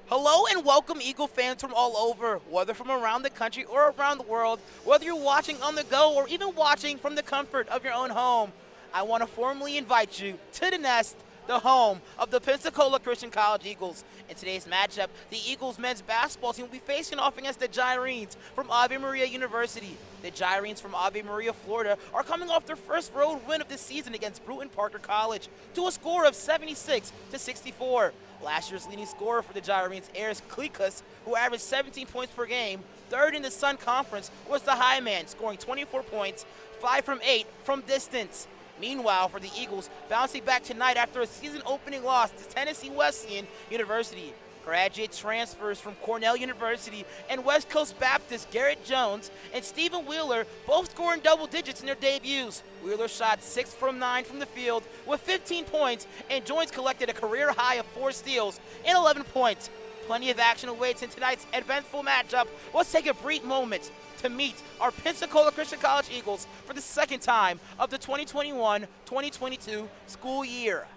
Hello and welcome, Eagle fans from all over, whether from around the country or around the world, whether you're watching on the go or even watching from the comfort of your own home. I want to formally invite you to the nest, the home of the Pensacola Christian College Eagles. In today's matchup, the Eagles men's basketball team will be facing off against the Gyrenes from Ave Maria University. The Gyrenes from Ave Maria, Florida are coming off their first road win of the season against Bruton Parker College to a score of 76-64. Last year's leading scorer for the Gyrenes, Eris Klikas, who averaged 17 points per game, third in the Sun Conference, was the high man, scoring 24 points, 5 from 8 from distance. Meanwhile, for the Eagles, bouncing back tonight after a season-opening loss to Tennessee Wesleyan University, graduate transfers from Cornell University and West Coast Baptist Garrett Jones and Stephen Wheeler both scoring double digits in their debuts. Wheeler shot 6 from 9 from the field with 15 points, and Jones collected a career high of 4 steals and 11 points. Plenty of action awaits in tonight's eventful matchup. Let's take a brief moment to meet our Pensacola Christian College Eagles for the second time of the 2021-2022 school year.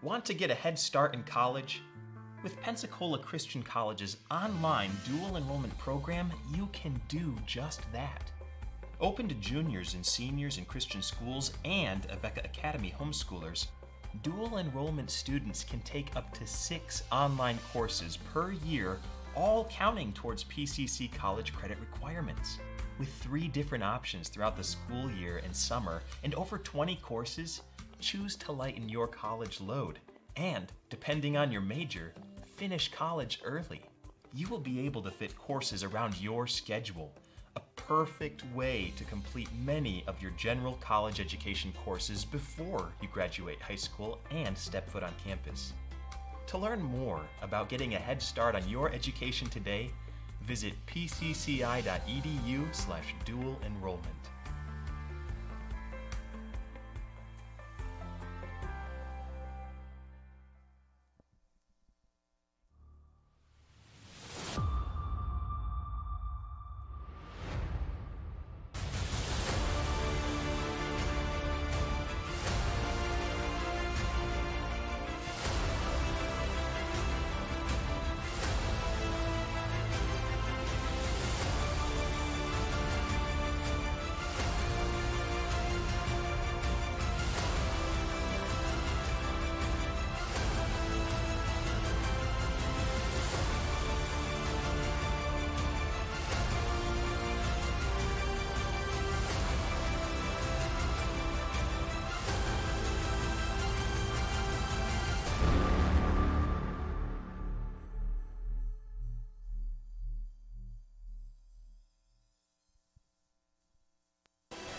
Want to get a head start in college? With Pensacola Christian College's online dual enrollment program, you can do just that. Open to juniors and seniors in Christian schools and Abeka Academy homeschoolers, dual enrollment students can take up to 6 online courses per year, all counting towards PCC college credit requirements. With 3 different options throughout the school year and summer and over 20 courses, choose to lighten your college load and, depending on your major, finish college early. You will be able to fit courses around your schedule, a perfect way to complete many of your general college education courses before you graduate high school and step foot on campus. To learn more about getting a head start on your education today, visit pcci.edu/dual enrollment.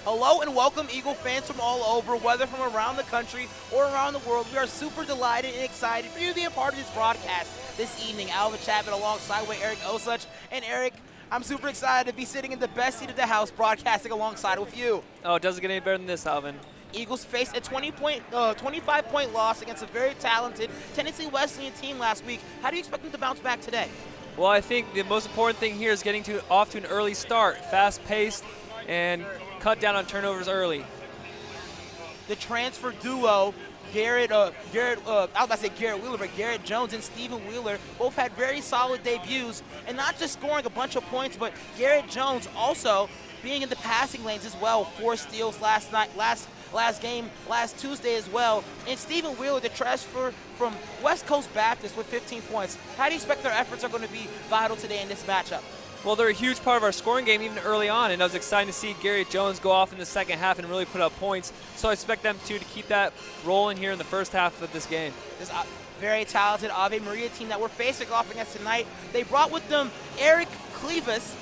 Hello and welcome, Eagle fans from all over, whether from around the country or around the world. We are super delighted and excited for you to be a part of this broadcast this evening. Alvin Chapman alongside with Eric Osuch. And Eric, I'm super excited to be sitting in the best seat of the house broadcasting alongside with you. Oh, it doesn't get any better than this, Alvin. Eagles faced a 25-point loss against a very talented Tennessee Wesleyan team last week. How do you expect them to bounce back today? Well, I think the most important thing here is getting off to an early start, fast-paced, and cut down on turnovers early. The transfer duo, Garrett Jones and Stephen Wheeler both had very solid debuts, and not just scoring a bunch of points, but Garrett Jones also being in the passing lanes as well. 4 steals last Tuesday as well. And Stephen Wheeler, the transfer from West Coast Baptist, with 15 points. How do you expect their efforts are going to be vital today in this matchup? Well, they're a huge part of our scoring game even early on, and I was excited to see Garrett Jones go off in the second half and really put up points. So I expect them to keep that rolling here in the first half of this game. This very talented Ave Maria team that we're facing off against tonight, they brought with them Eric Clekus,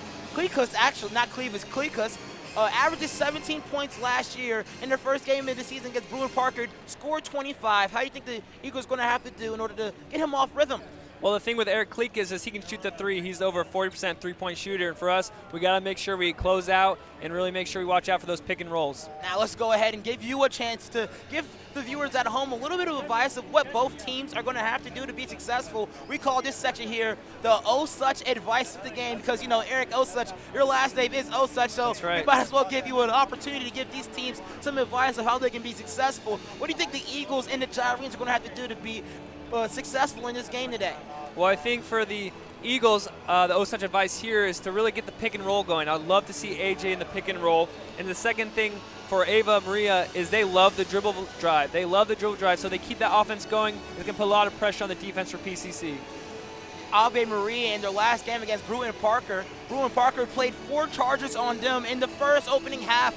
averages 17 points last year in their first game of the season against Bruin Parker, scored 25. How do you think the Eagles are going to have to do in order to get him off rhythm? Well, the thing with Eric Kleek is he can shoot the three. He's over a 40% three-point shooter, and for us, we got to make sure we close out and really make sure we watch out for those pick and rolls. Now let's go ahead and give you a chance to give the viewers at home a little bit of advice of what both teams are going to have to do to be successful. We call this section here the Osuch advice of the game because, you know, Eric Osuch, your last name is Osuch, so that's right. We might as well give you an opportunity to give these teams some advice of how they can be successful. What do you think the Eagles and the Gyrenes are going to have to do to be successful in this game today? Well, I think for the Eagles, the Osuch advice here is to really get the pick and roll going. I'd love to see AJ in the pick and roll. And the second thing for Ave Maria is they love the dribble drive. They love the dribble drive, so they keep that offense going. They can put a lot of pressure on the defense for PCC. Ave Maria in their last game against Bruin Parker played 4 charges on them in the first opening half.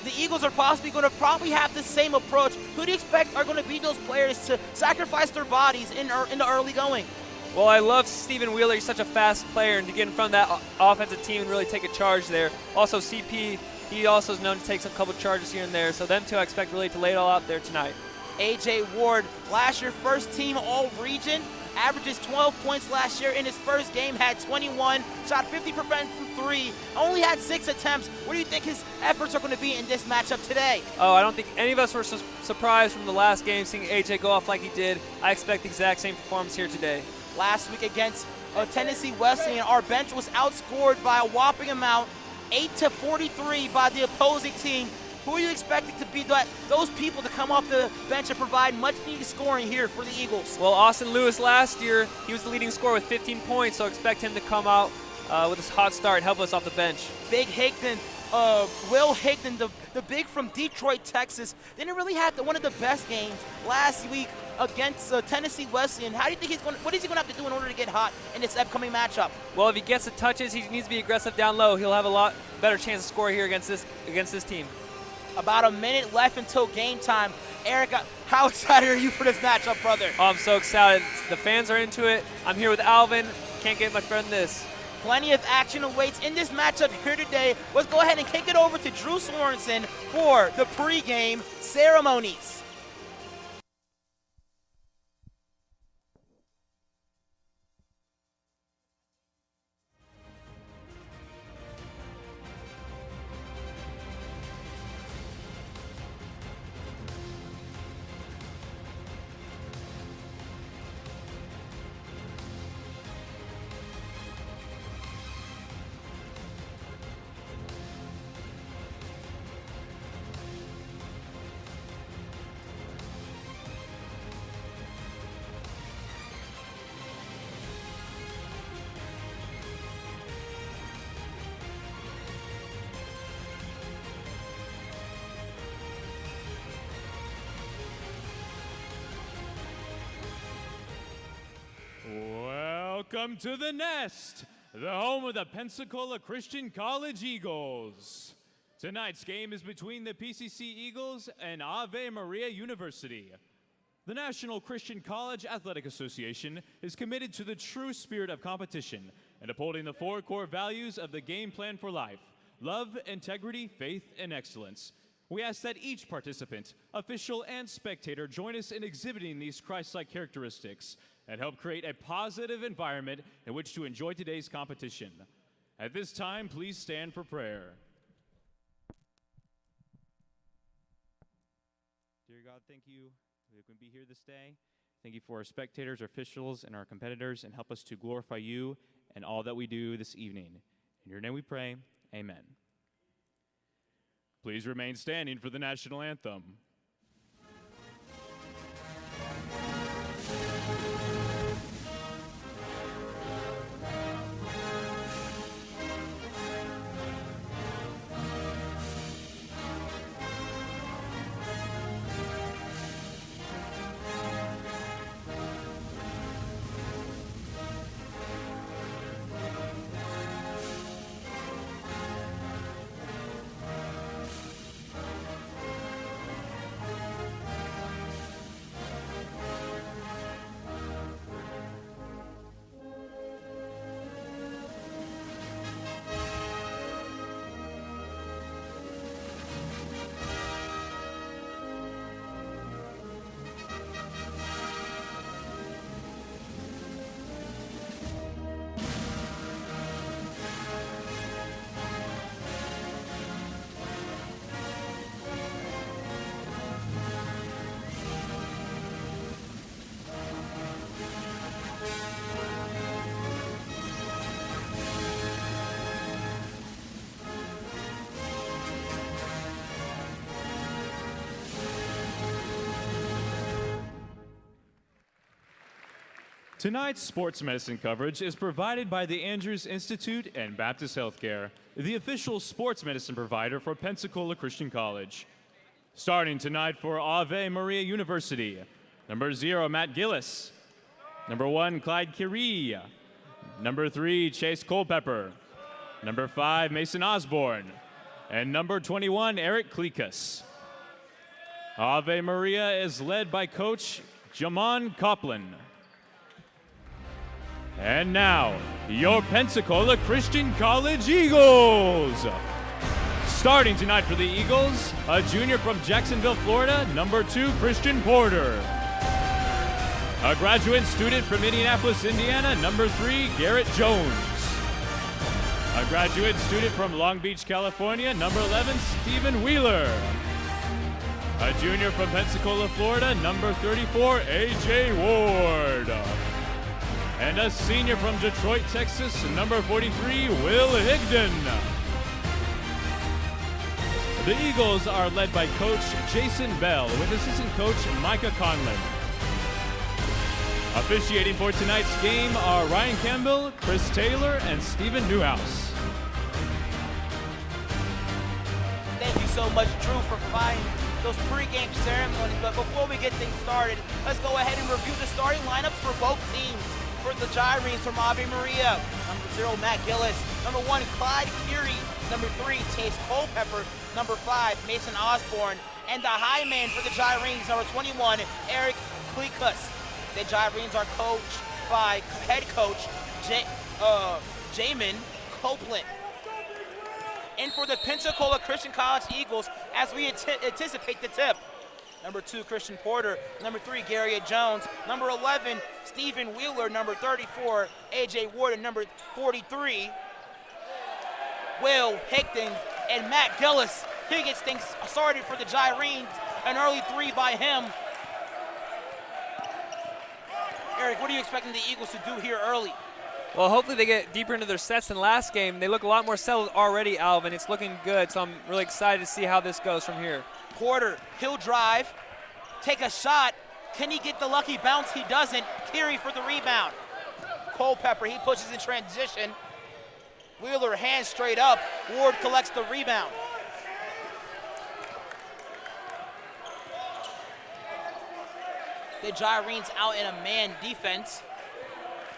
The Eagles are possibly going to have the same approach. Who do you expect are going to be those players to sacrifice their bodies in the early going? Well, I love Stephen Wheeler. He's such a fast player, and to get in front of that offensive team and really take a charge there. Also, CP, he also is known to take a couple charges here and there, so them two I expect really to lay it all out there tonight. A.J. Ward, last year first team All-Region, averages 12 points last year in his first game, had 21, shot 50% from 3, only had 6 attempts. What do you think his efforts are going to be in this matchup today? Oh, I don't think any of us were surprised from the last game seeing A.J. go off like he did. I expect the exact same performance here today. Last week against Tennessee Wesleyan, our bench was outscored by a whopping amount, 8-43 by the opposing team. Who are you expecting to be those people to come off the bench and provide much-needed scoring here for the Eagles? Well, Austin Lewis last year, he was the leading scorer with 15 points, so expect him to come out with a hot start and help us off the bench. Big Higdon, Will Higdon, the big from Detroit, Texas, didn't really have one of the best games last week against Tennessee Wesleyan. How do you think what is he going to have to do in order to get hot in this upcoming matchup? Well, if he gets the touches, he needs to be aggressive down low. He'll have a lot better chance to score here against this team. About a minute left until game time. Eric, how excited are you for this matchup, brother? Oh, I'm so excited. The fans are into it. I'm here with Alvin. Can't get much better than this. Plenty of action awaits in this matchup here today. Let's go ahead and kick it over to Drew Sorensen for the pregame ceremonies. Welcome to the Nest, the home of the Pensacola Christian College Eagles. Tonight's game is between the PCC Eagles and Ave Maria University. The National Christian College Athletic Association is committed to the true spirit of competition and upholding the 4 core values of the game plan for life: love, integrity, faith, and excellence. We ask that each participant, official, and spectator join us in exhibiting these Christ-like characteristics and help create a positive environment in which to enjoy today's competition. At this time, please stand for prayer. Dear God, thank you that we can be here this day. Thank you for our spectators, our officials, and our competitors, and help us to glorify you and all that we do this evening. In your name we pray, amen. Please remain standing for the national anthem. Tonight's sports medicine coverage is provided by the Andrews Institute and Baptist Healthcare, the official sports medicine provider for Pensacola Christian College. Starting tonight for Ave Maria University, number 0, Matt Gillis. Number 1, Clyde Curie. Number 3, Chase Culpepper. Number 5, Mason Osborne. And number 21, Eric Klekas. Ave Maria is led by Coach Jamon Copland. And now, your Pensacola Christian College Eagles. Starting tonight for the Eagles, a junior from Jacksonville, Florida, number 2, Christian Porter. A graduate student from Indianapolis, Indiana, number 3, Garrett Jones. A graduate student from Long Beach, California, number 11, Stephen Wheeler. A junior from Pensacola, Florida, number 34, A.J. Ward. And a senior from Detroit, Texas, number 43, Will Higdon. The Eagles are led by Coach Jason Bell with assistant coach Micah Conlon. Officiating for tonight's game are Ryan Campbell, Chris Taylor, and Stephen Newhouse. Thank you so much, Drew, for providing those pregame ceremonies. But before we get things started, let's go ahead and review the starting lineups for both teams. For the Gyrenes from Ave Maria, number 0, Matt Gillis. Number 1, Clyde Curie. Number 3, Chase Culpepper. Number 5, Mason Osborne. And the high man for the Gyrenes, number 21, Eric Klekas. The Gyrenes are coached by head coach Jamon Copeland. And for the Pensacola Christian College Eagles, as we anticipate the tip, number 2, Christian Porter. Number 3, Garrett Jones. Number 11, Stephen Wheeler. Number 34, A.J. Ward. And number 43, Will Higdon. And Matt Gillis, he gets things started for the Gyrenes. An early 3 by him. Eric, what are you expecting the Eagles to do here early? Well, hopefully they get deeper into their sets than last game. They look a lot more settled already, Alvin. It's looking good, so I'm really excited to see how this goes from here. Porter, he'll drive, take a shot. Can he get the lucky bounce? He doesn't. Curie for the rebound. Culpepper, he pushes in transition. Wheeler, hands straight up. Ward collects the rebound. The Gyrenes out in a man defense.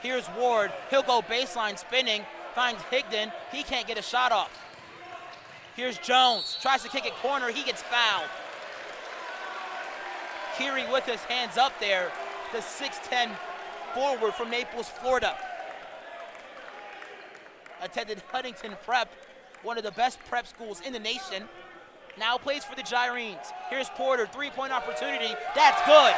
Here's Ward. He'll go baseline spinning. Finds Higdon. He can't get a shot off. Here's Jones. Tries to kick it corner. He gets fouled. Curie with his hands up there. The 6'10 forward from Naples, Florida. Attended Huntington Prep. one of the best prep schools in the nation. Now plays for the Gyrenes. Here's Porter, three-point opportunity. That's good.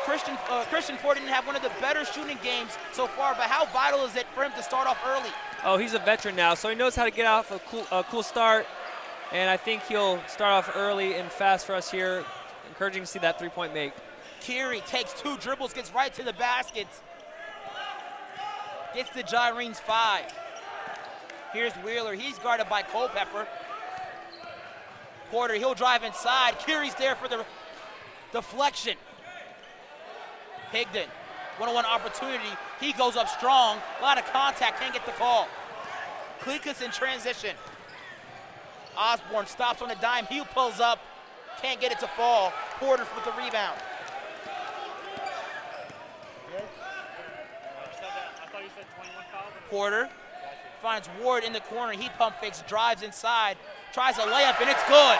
Christian Porter didn't have one of the better shooting games so far, but how vital is it for him to start off early? Oh, he's a veteran now, so he knows how to get off a cool start, and I think he'll start off early and fast for us here. Encouraging to see that three-point make. Keary takes 2 dribbles, gets right to the basket. Gets the Gyrenes 5. Here's Wheeler, he's guarded by Culpepper. Porter, he'll drive inside. Keary's there for the deflection. Higdon, one-on-one opportunity. He goes up strong. A lot of contact, can't get the call. Klekas in transition. Osborne stops on a dime. He pulls up, can't get it to fall. Porter with the rebound. Porter finds Ward in the corner. He pump fakes, drives inside, tries a layup, and it's good.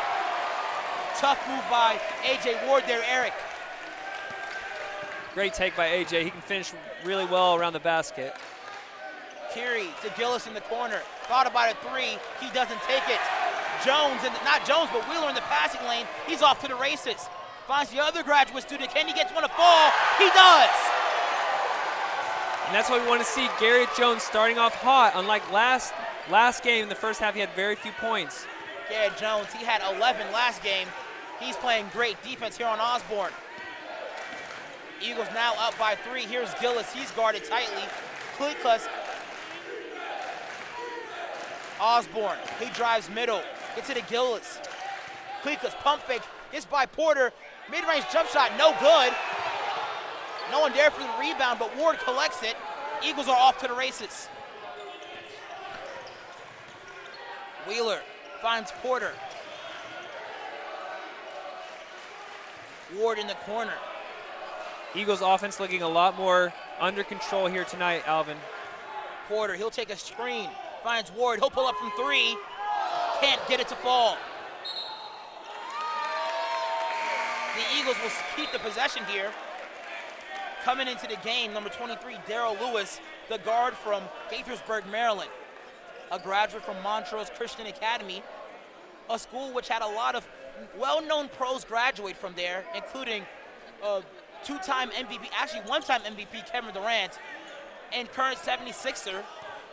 Tough move by A.J. Ward there, Eric. Great take by A.J. He can finish really well around the basket. Keary to Gillis in the corner. Thought about a 3. He doesn't take it. Jones, not Jones, but Wheeler in the passing lane. He's off to the races. Finds the other graduate student. Can he get one to fall? He does. And that's what we want to see. Garrett Jones starting off hot. Unlike last game, in the first half, he had very few points. Garrett Jones, he had 11 last game. He's playing great defense here on Osborne. Eagles now up by 3. Here's Gillis. He's guarded tightly. Klekas. Osborne. He drives middle. Gets it to Gillis. Klekas pump fake. Gets by Porter. Mid-range jump shot. No good. No one there for the rebound, but Ward collects it. Eagles are off to the races. Wheeler finds Porter. Ward in the corner. Eagles offense looking a lot more under control here tonight, Alvin. Porter, he'll take a screen. Finds Ward, he'll pull up from 3. Can't get it to fall. The Eagles will keep the possession here. Coming into the game, number 23, Darrell Lewis, the guard from Gaithersburg, Maryland. A graduate from Montrose Christian Academy, a school which had a lot of well-known pros graduate from there, including two-time MVP, actually one-time MVP Kevin Durant, and current 76er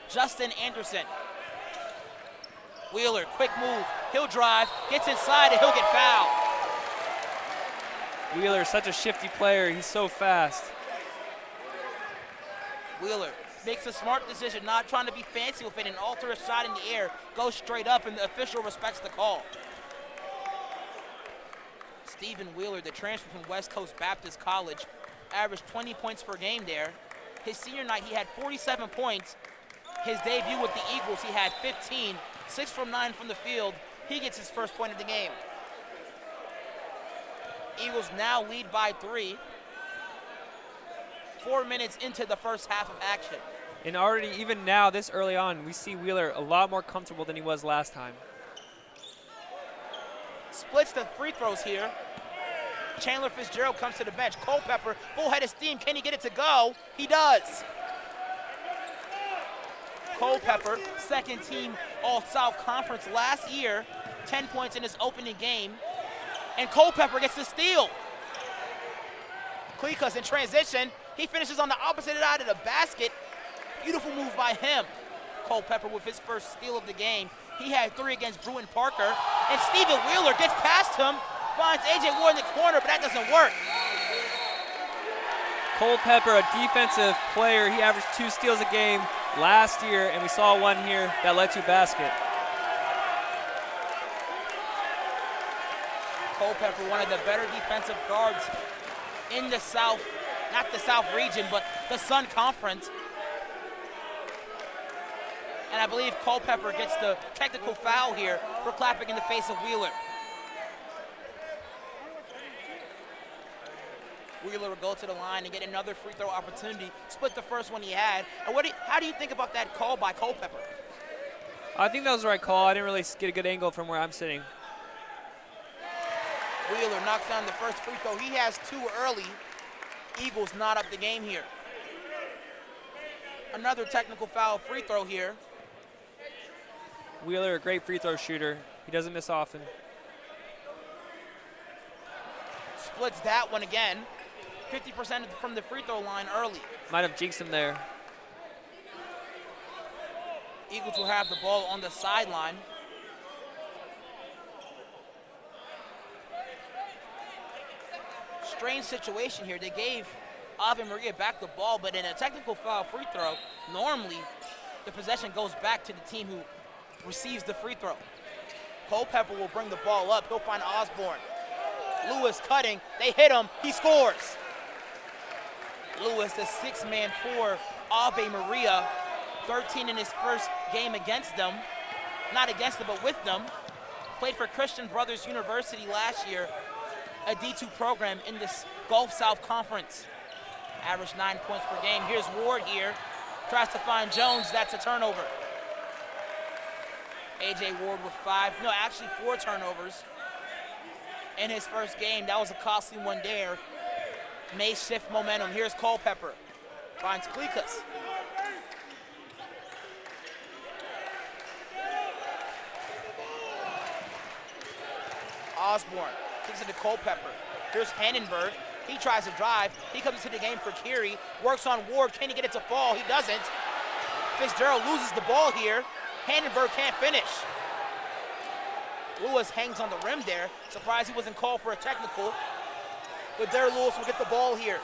Justin Anderson. Wheeler, quick move, he'll drive, gets inside, and he'll get fouled. Wheeler is such a shifty player, he's so fast. Wheeler makes a smart decision, not trying to be fancy with it and alter a shot in the air, goes straight up, and the official respects the call. Stephen Wheeler, the transfer from West Coast Baptist College, averaged 20 points per game there. His senior night, he had 47 points. His debut with the Eagles, he had 15, 6 from 9 from the field. He gets his first point of the game. Eagles now lead by 3. 4 minutes into the first half of action. And already, even now, this early on, we see Wheeler a lot more comfortable than he was last time. Splits the free throws here. Chandler Fitzgerald comes to the bench. Culpepper, full head of steam. Can he get it to go? He does. Culpepper, second team All-South Conference last year. 10 points in his opening game. And Culpepper gets the steal. Klekas in transition. He finishes on the opposite side of the basket. Beautiful move by him. Culpepper with his first steal of the game. He had 3 against Bruin Parker. And Stephen Wheeler gets past him, finds A.J. Ward in the corner, but that doesn't work. Culpepper, a defensive player, he averaged 2 steals a game last year, and we saw one here that led to a basket. Culpepper, one of the better defensive guards in the South, not the South region, but the Sun Conference. And I believe Culpepper gets the technical foul here for clapping in the face of Wheeler. Wheeler will go to the line and get another free throw opportunity, split the first one he had. And how do you think about that call by Culpepper? I think that was the right call. I didn't really get a good angle from where I'm sitting. Wheeler knocks down the first free throw. He has 2 early. Eagles not up the game here. Another technical foul free throw here. Wheeler, a great free throw shooter. He doesn't miss often. Splits that one again. 50% from the free throw line early. Might have jinxed him there. Eagles will have the ball on the sideline. Strange situation here. They gave Ave Maria back the ball, but in a technical foul free throw, normally the possession goes back to the team who receives the free throw. Culpepper will bring the ball up. He'll find Osborne. Lewis cutting. They hit him. He scores. Lewis, the sixth man for Ave Maria, 13 in his first game against them. Not against them, but with them. Played for Christian Brothers University last year, a D2 program in this Gulf South Conference. Averaged 9 points per game. Here's Ward here. Tries to find Jones. That's a turnover. A.J. Ward with four turnovers in his first game. That was a costly one there. May shift momentum. Here's Culpepper. Finds Klikas. Osborne kicks it to Culpepper. Here's Hannenberg. He tries to drive. He comes into the game for Keary. Works on Ward. Can he get it to fall? He doesn't. Fitzgerald loses the ball here. Hannenberg can't finish. Lewis hangs on the rim there. Surprised he wasn't called for a technical. But there Lewis will get the ball here.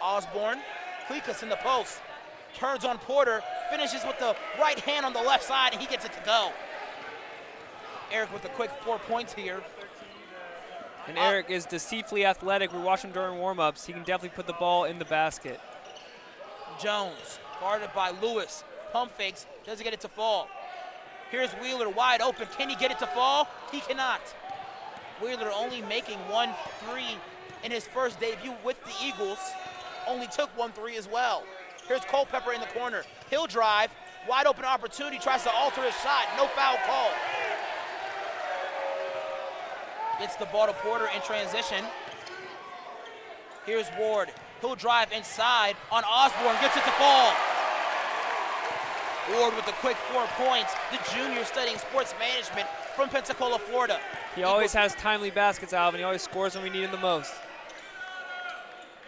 Osborne, Klikas in the post. Turns on Porter. Finishes with the right hand on the left side, and he gets it to go. Eric with a quick 4 points here. And Eric is deceitfully athletic. We watched him during warm-ups. He can definitely put the ball in the basket. Jones, guarded by Lewis. Pump fakes, doesn't get it to fall. Here's Wheeler wide open. Can he get it to fall? He cannot. Wheeler only making 1 3 in his first debut with the Eagles. Only took 1 3 as well. Here's Culpepper in the corner. He'll drive. Wide open opportunity. Tries to alter his shot. No foul call. Gets the ball to Porter in transition. Here's Ward. He'll drive inside on Osborne. Gets it to fall. Ward with a quick 4 points. The junior studying sports management from Pensacola, Florida. He always has timely baskets, Alvin. He always scores when we need him the most.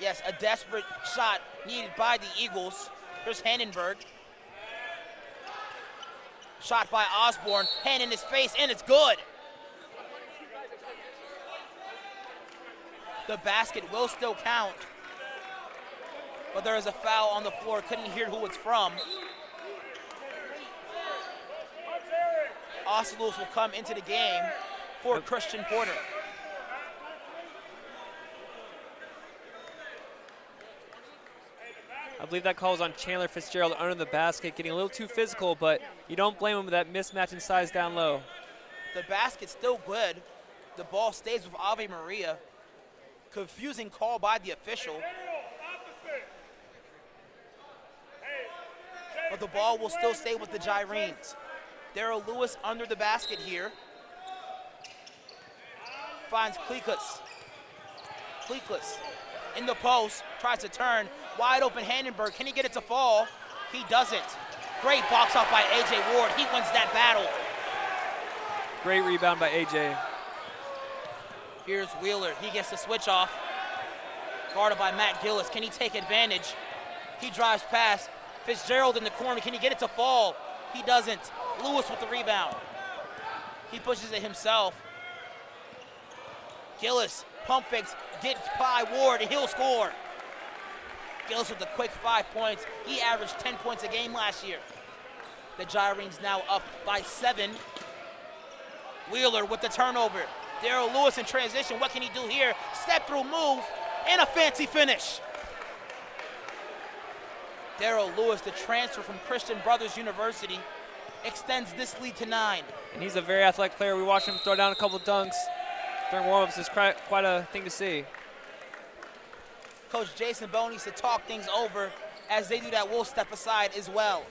Yes, a desperate shot needed by the Eagles. Here's Hannenberg. Shot by Osborne. Hand in his face, and it's good. The basket will still count. But there is a foul on the floor. Couldn't hear who it's from. Austin Lewis will come into the game for Christian Porter. I believe that call was on Chandler Fitzgerald under the basket, getting a little too physical, but you don't blame him with that mismatch in size down low. The basket's still good. The ball stays with Ave Maria. Confusing call by the official. But the ball will still stay with the Gyrenes. Daryl Lewis under the basket here. Finds Klikas. Klikas in the post, tries to turn. Wide open Hannenberg. Can he get it to fall? He doesn't. Great box out by A.J. Ward. He wins that battle. Great rebound by A.J. Here's Wheeler. He gets the switch off. Guarded by Matt Gillis. Can he take advantage? He drives past. Fitzgerald in the corner. Can he get it to fall? He doesn't. Lewis with the rebound. He pushes it himself. Gillis, pump fakes, gets by Ward, and he'll score. Gillis with a quick 5 points. He averaged 10 points a game last year. The Gyrenes now up by 7. Wheeler with the turnover. Daryl Lewis in transition. What can he do here? Step through move and a fancy finish. Daryl Lewis, the transfer from Christian Brothers University, extends this lead to 9. And he's a very athletic player. We watched him throw down a couple dunks during warm-ups. It's quite a thing to see. Coach Jason Bone needs to talk things over. As they do that, we'll step aside as well.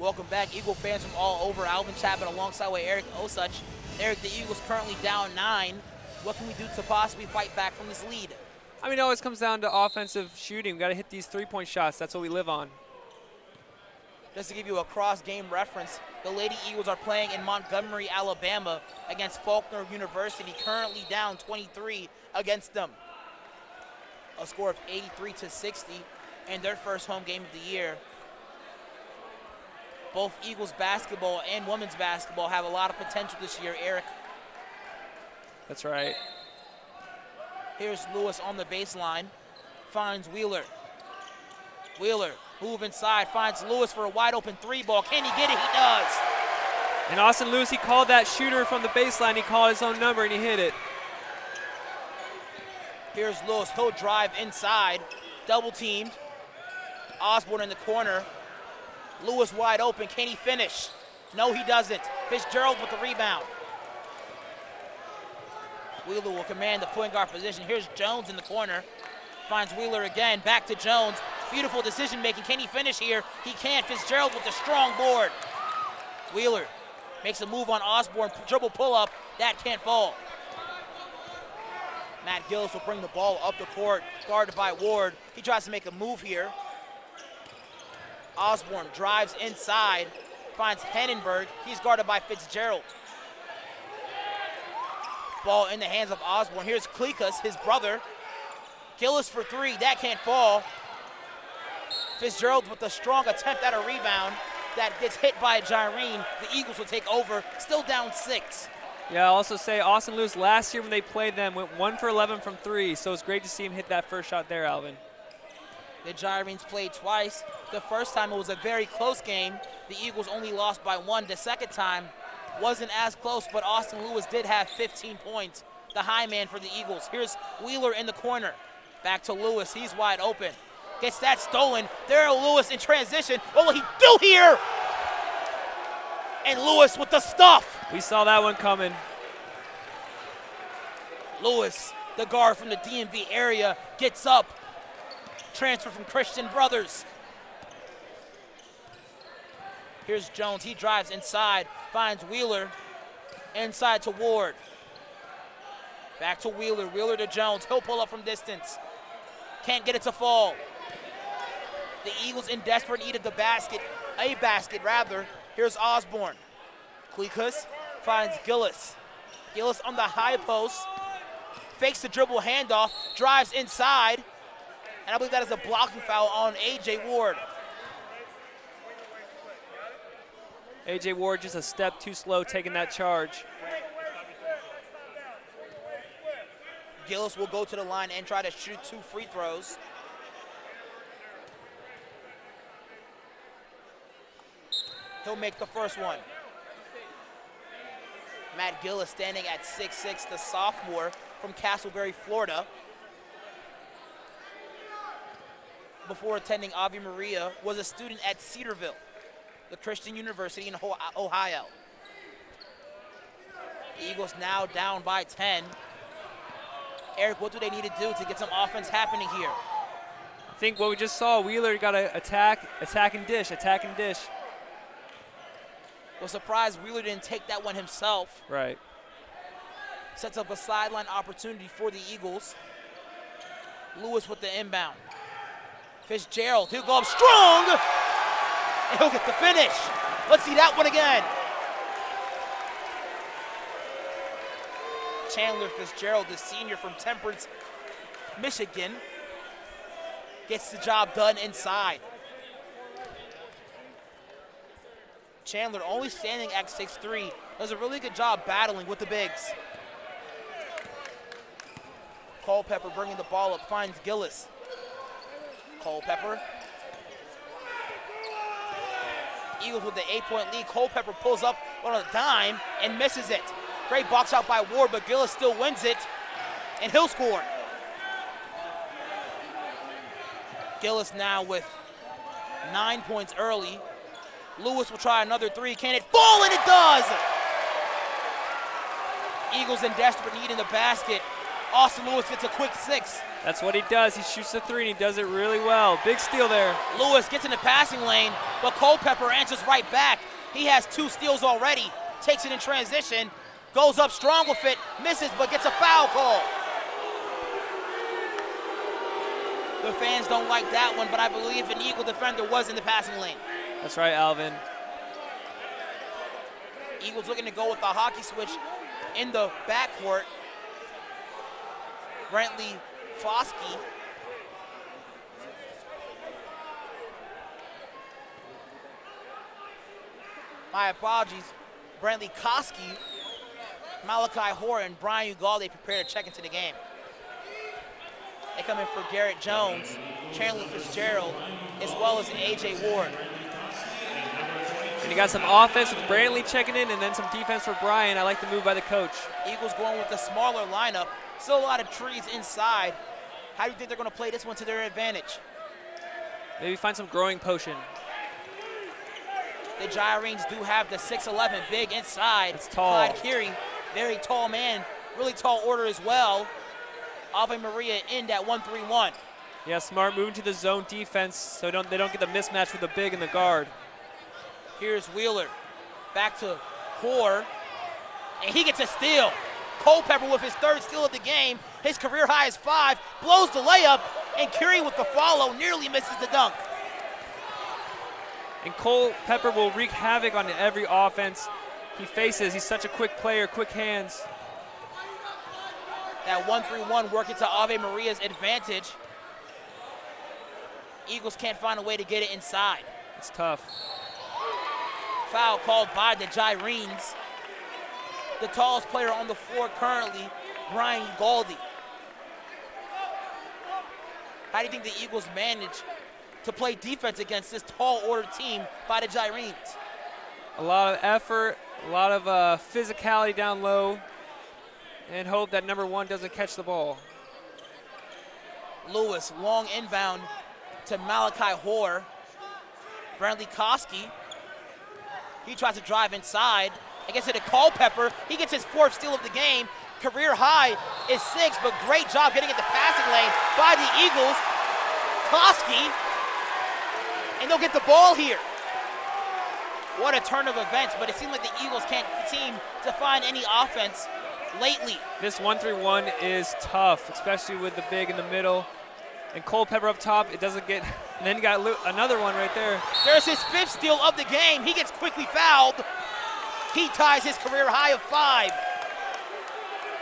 Welcome back, Eagle fans from all over. Alvin Chapman alongside with Eric Osuch. Eric, the Eagles currently down 9. What can we do to possibly fight back from this lead? I mean, it always comes down to offensive shooting. We got to hit these three-point shots. That's what we live on. Just to give you a cross-game reference, the Lady Eagles are playing in Montgomery, Alabama against Faulkner University, currently down 23 against them. A score of 83-60 in their first home game of the year. Both Eagles basketball and women's basketball have a lot of potential this year, Eric. That's right. Here's Lewis on the baseline, finds Wheeler. Wheeler, move inside, finds Lewis for a wide open 3-ball. Can he get it? He does. And Austin Lewis, he called that shooter from the baseline. He called his own number and he hit it. Here's Lewis, he'll drive inside, double teamed. Osborne in the corner. Lewis wide open, can he finish? No, he doesn't. Fitzgerald with the rebound. Wheeler will command the point guard position. Here's Jones in the corner. Finds Wheeler again, back to Jones. Beautiful decision making, can he finish here? He can't, Fitzgerald with a strong board. Wheeler makes a move on Osborne, dribble pull up, that can't fall. Matt Gillis will bring the ball up the court, guarded by Ward. He tries to make a move here. Osborne drives inside, finds Hennenberg. He's guarded by Fitzgerald. Ball in the hands of Osborne. Here's Klikas, his brother. Gillis for 3, that can't fall. Fitzgerald with a strong attempt at a rebound that gets hit by Jyrene. The Eagles will take over, still down 6. Yeah, I'll also say Austin Lewis last year when they played them went 1 for 11 from 3, so it's great to see him hit that first shot there, Alvin. The Gyrenes played twice. The first time it was a very close game. The Eagles only lost by 1. The second time wasn't as close, but Austin Lewis did have 15 points, the high man for the Eagles. Here's Wheeler in the corner. Back to Lewis, he's wide open. Gets that stolen. There, Lewis in transition. What will he do here? And Lewis with the stuff. We saw that one coming. Lewis, the guard from the DMV area, gets up. Transfer from Christian Brothers. Here's Jones, he drives inside, finds Wheeler, inside to Ward. Back to Wheeler, Wheeler to Jones, he'll pull up from distance. Can't get it to fall. The Eagles in desperate need of a basket. Here's Osborne. Klikas finds Gillis. Gillis on the high post, fakes the dribble handoff, drives inside, and I believe that is a blocking foul on A.J. Ward. A.J. Ward just a step too slow taking that charge. Gillis will go to the line and try to shoot 2 free throws. He'll make the first one. Matt Gillis standing at 6'6", the sophomore from Castleberry, Florida. Before attending Ave Maria, was a student at Cedarville, the Christian University in Ohio. The Eagles now down by 10. Eric, what do they need to do to get some offense happening here? I think what we just saw, Wheeler got to attack and dish. Was surprised Wheeler didn't take that one himself. Right. Sets up a sideline opportunity for the Eagles. Lewis with the inbound. Fitzgerald, he'll go up strong, and he'll get the finish. Let's see that one again. Chandler Fitzgerald, the senior from Temperance, Michigan, gets the job done inside. Chandler, only standing at 6'3", does a really good job battling with the bigs. Culpepper bringing the ball up, finds Gillis. Culpepper. Eagles with the 8-point lead. Culpepper pulls up on a dime and misses it. Great box out by Ward, but Gillis still wins it, and he'll score. Gillis now with 9 points early. Lewis will try another 3. Can it fall? And it does! Eagles in desperate need in the basket. Austin Lewis gets a quick 6. That's what he does. He shoots the 3, and he does it really well. Big steal there. Lewis gets in the passing lane, but Culpepper answers right back. He has 2 steals already, takes it in transition, goes up strong with it, misses, but gets a foul call. The fans don't like that one, but I believe an Eagle defender was in the passing lane. That's right, Alvin. Eagles looking to go with the hockey switch in the backcourt. Brantley Foskey. My apologies. Brantley Koski, Malachi Hoare, and Brian Ugalde prepare to check into the game. They come in for Garrett Jones, Chandler Fitzgerald, as well as A.J. Ward. And you got some offense with Brantley checking in, and then some defense for Brian. I like the move by the coach. Eagles going with the smaller lineup. Still a lot of trees inside. How do you think they're going to play this one to their advantage? Maybe find some growing potion. The Gyrenes do have the 6'11" big inside. That's tall. Clyde Keary, very tall man, really tall order as well. Ave Maria in that 1-3-1. Yeah, smart moving to the zone defense so they don't get the mismatch with the big and the guard. Here's Wheeler, back to Hoare, and he gets a steal. Culpepper with his 3rd steal of the game. His career high is 5, blows the layup, and Curie with the follow nearly misses the dunk. And Culpepper will wreak havoc on every offense he faces. He's such a quick player, quick hands. That 1-3-1 working to Ave Maria's advantage. Eagles can't find a way to get it inside. It's tough. Foul called by the Gyrenes. The tallest player on the floor currently, Brian Ugalde. How do you think the Eagles manage to play defense against this tall order team by the Gyrenes? A lot of effort, a lot of physicality down low, and hope that number 1 doesn't catch the ball. Lewis, long inbound to Malachi Hoare. Brantley Koski. He tries to drive inside. I guess it to Culpepper. He gets his 4th steal of the game. Career high is 6, but great job getting at the passing lane by the Eagles. Koski, and they'll get the ball here. What a turn of events, but it seems like the Eagles can't seem to find any offense lately. This 1-3-1 is tough, especially with the big in the middle. And Culpepper up top, it doesn't get, and then you got another one right there. There's his 5th steal of the game. He gets quickly fouled. He ties his career high of 5.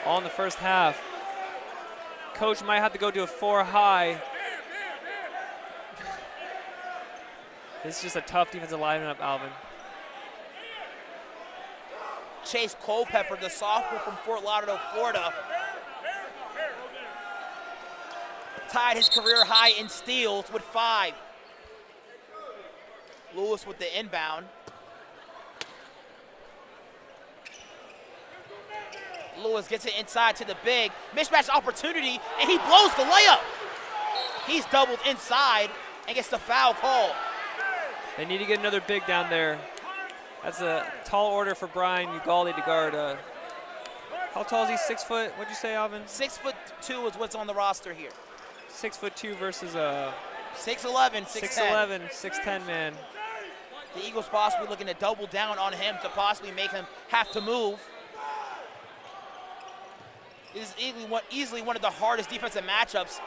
All in the first half. Coach might have to go to a 4 high. This is just a tough defensive lineup, Alvin. Chase Culpepper, the sophomore from Fort Lauderdale, Florida, tied his career high in steals with 5. Lewis with the inbound. Lewis gets it inside to the big. Mismatch opportunity, and he blows the layup. He's doubled inside and gets the foul call. They need to get another big down there. That's a tall order for Brian Ugalde to guard. How tall is he? 6 foot? What'd you say, Alvin? 6'2" is what's on the roster here. 6'2" versus 6'11", 6'10". 6'11", 6'10" man. The Eagles possibly looking to double down on him to possibly make him have to move. This is easily one of the hardest defensive matchups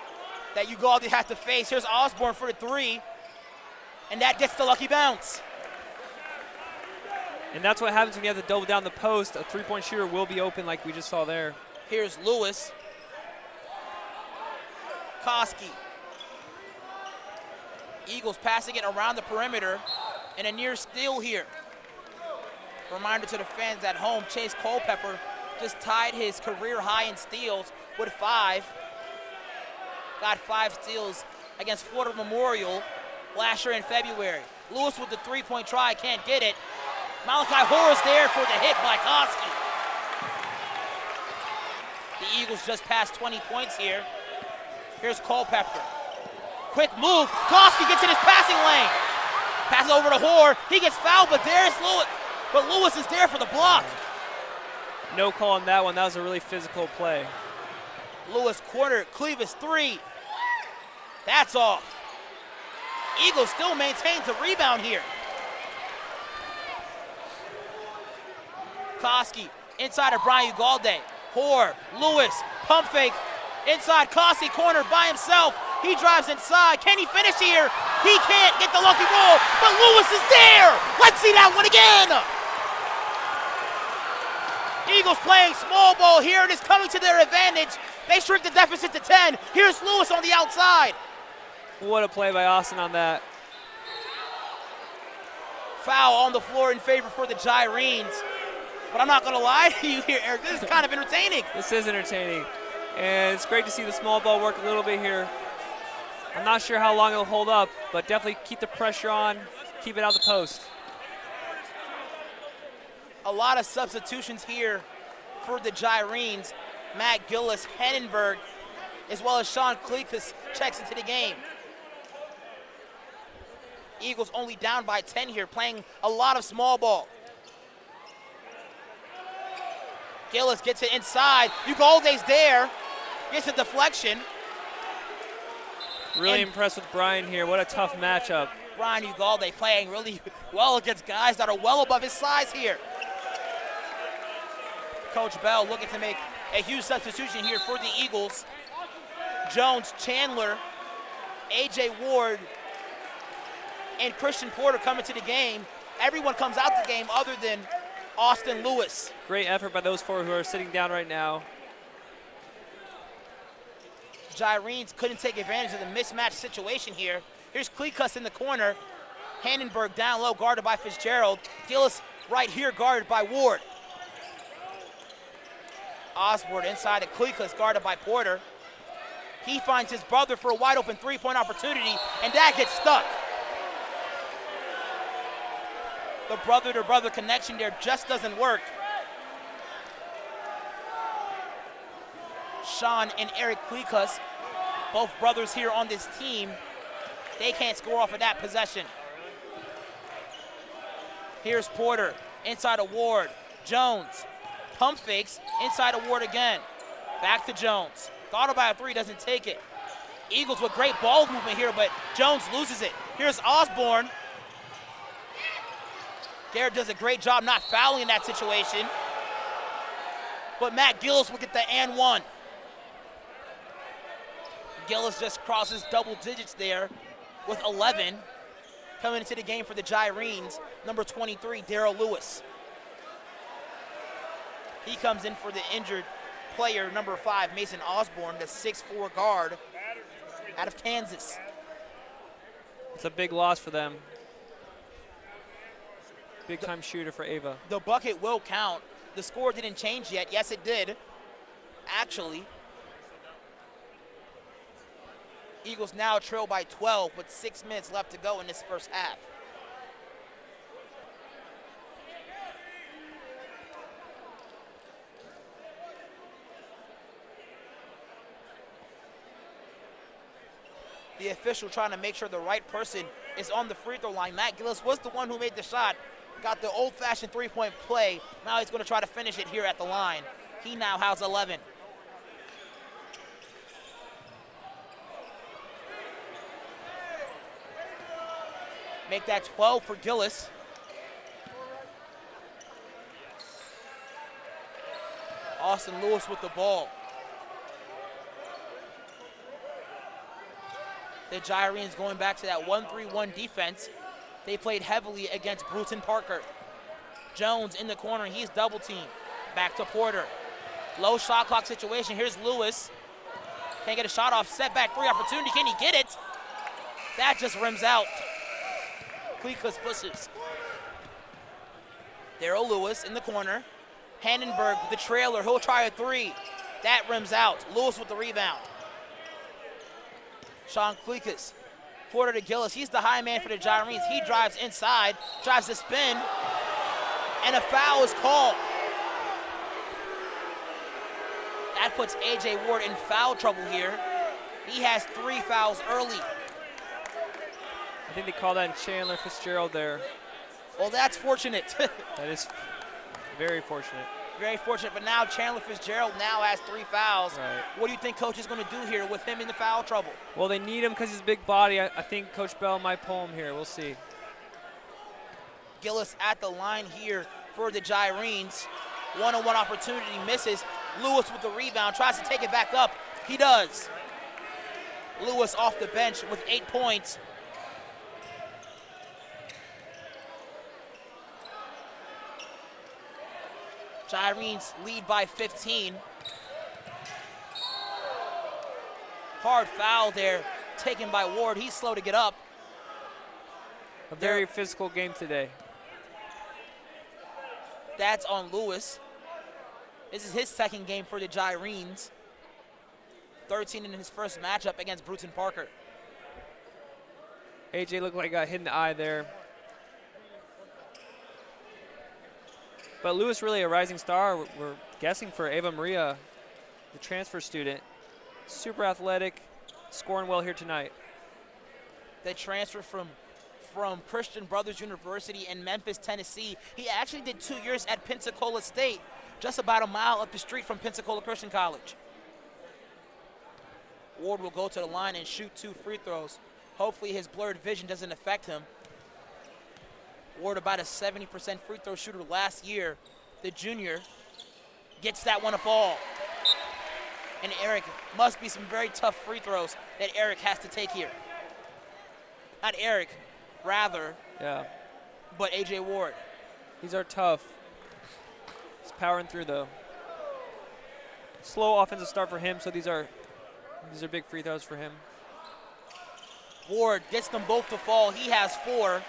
that Ugalde has to face. Here's Osborne for the 3, and that gets the lucky bounce. And that's what happens when you have to double down the post. A 3-point shooter will be open like we just saw there. Here's Lewis. Koski. Eagles passing it around the perimeter, and a near steal here. Reminder to the fans at home, Chase Culpepper just tied his career high in steals with 5. Got 5 steals against Florida Memorial last year in February. Lewis with the 3-point try, can't get it. Malachi Hoare is there for the hit by Koski. The Eagles just passed 20 points here. Here's Culpepper. Quick move. Koski gets in his passing lane. Passes over to Hoare. He gets fouled, but there's Lewis. But Lewis is there for the block. No call on that one. That was a really physical play. Lewis corner, Clevis 3. That's off. Eagles still maintains a rebound here. Koski inside of Brian Ugalde. Hoare, Lewis, pump fake. Inside, Koski corner by himself. He drives inside. Can he finish here? He can't get the lucky roll, but Lewis is there. Let's see that one again. Eagles playing small ball here. It is coming to their advantage. They shrink the deficit to 10. Here's Lewis on the outside. What a play by Austin on that. Foul on the floor in favor for the Gyrenes. But I'm not going to lie to you here, Eric. This is kind of entertaining. This is entertaining. And it's great to see the small ball work a little bit here. I'm not sure how long it'll hold up, but definitely keep the pressure on, keep it out the post. A lot of substitutions here for the Gyrenes. Matt Gillis, Hennenberg, as well as Sean Clekus checks into the game. Eagles only down by 10 here, playing a lot of small ball. Gillis gets it inside. Ugalde's there. Gets a deflection. Really impressed with Brian here. What a tough matchup. Brian Ugalde playing really well against guys that are well above his size here. Coach Bell looking to make a huge substitution here for the Eagles. Jones, Chandler, A.J. Ward, and Christian Porter coming to the game. Everyone comes out the game other than Austin Lewis. Great effort by those four who are sitting down right now. Gyrenes couldn't take advantage of the mismatch situation here. Here's Clekus in the corner. Hannenberg down low, guarded by Fitzgerald. Gillis right here, guarded by Ward. Osborne inside to Clekus, guarded by Porter. He finds his brother for a wide open three-point opportunity, and that gets stuck. The brother-to-brother connection there just doesn't work. Sean and Eric Clekus, both brothers here on this team, they can't score off of that possession. Here's Porter, inside of Ward. Jones, pump fakes, inside of Ward again. Back to Jones. Thought about a three, doesn't take it. Eagles with great ball movement here, but Jones loses it. Here's Osborne. Garrett does a great job not fouling in that situation. But Matt Gillis will get the and one. Gillis just crosses double digits there with 11. Coming into the game for the Gyrenes, number 23, Darrell Lewis. He comes in for the injured player, number 5, Mason Osborne, the 6'4" guard out of Kansas. It's a big loss for them. Big time shooter for Ava. The bucket will count. The score didn't change yet. Yes, it did, actually. Eagles now trail by 12 with 6 minutes left to go in this first half. The official trying to make sure the right person is on the free throw line. Matt Gillis was the one who made the shot. Got the old-fashioned three-point play. Now he's going to try to finish it here at the line. He now has 11. Make that 12 for Gillis. Austin Lewis with the ball. The Gyrenes going back to that 1-3-1 defense. They played heavily against Bruton Parker. Jones in the corner, he's double teamed. Back to Porter. Low shot clock situation, here's Lewis. Can't get a shot off, setback three opportunity, can he get it? That just rims out. Clekus pushes. Darrell Lewis in the corner. Hannenberg with the trailer, he'll try a three. That rims out. Lewis with the rebound. Sean Clekus, Porter to Gillis. He's the high man for the Gyrenes. He drives inside, drives the spin, and a foul is called. That puts A.J. Ward in foul trouble here. He has 3 fouls early. I think they call that Chandler Fitzgerald there. Well, that's fortunate. That is very fortunate. Very fortunate, but now Chandler Fitzgerald now has 3 fouls. Right. What do you think Coach is going to do here with him in the foul trouble? Well, they need him because he's a big body. I think Coach Bell might pull him here. We'll see. Gillis at the line here for the Gyrenes. One-on-one opportunity, misses. Lewis with the rebound, tries to take it back up. He does. Lewis off the bench with 8 points. Gyrenes lead by 15. Hard foul there, taken by Ward. He's slow to get up. A very physical game today. That's on Lewis. This is his second game for the Gyrenes. 13 in his first matchup against Bruton Parker. AJ looked like he got hit in the eye there. But Lewis really a rising star. We're guessing for Ava Maria, the transfer student. Super athletic, scoring well here tonight. They transferred from Christian Brothers University in Memphis, Tennessee. He actually did 2 years at Pensacola State, just about a mile up the street from Pensacola Christian College. Ward will go to the line and shoot 2 free throws. Hopefully his blurred vision doesn't affect him. Ward, about a 70% free throw shooter last year. The junior gets that one to fall. And Eric, must be some very tough free throws that Eric has to take here. Not Eric, rather, Yeah, but AJ Ward. these are tough. He's powering through though. Slow offensive start for him, so these are big free throws for him. Ward gets them both to fall. He has 4.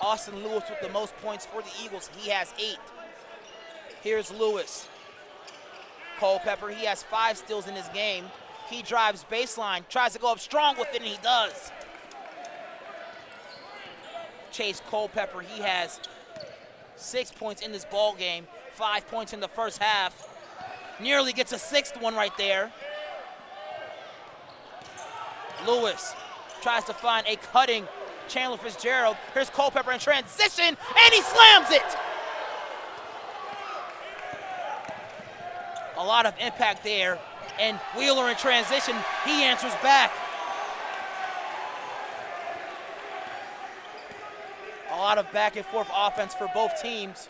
Austin Lewis with the most points for the Eagles. He has 8. Here's Lewis. Culpepper, he has 5 steals in his game. He drives baseline, tries to go up strong with it, and he does. Chase Culpepper, he has 6 points in this ball game, 5 points in the first half. Nearly gets a 6th one right there. Lewis tries to find a cutting Chandler Fitzgerald. Here's Culpepper in transition, and he slams it. A lot of impact there, and Wheeler in transition, he answers back. A lot of back and forth offense for both teams.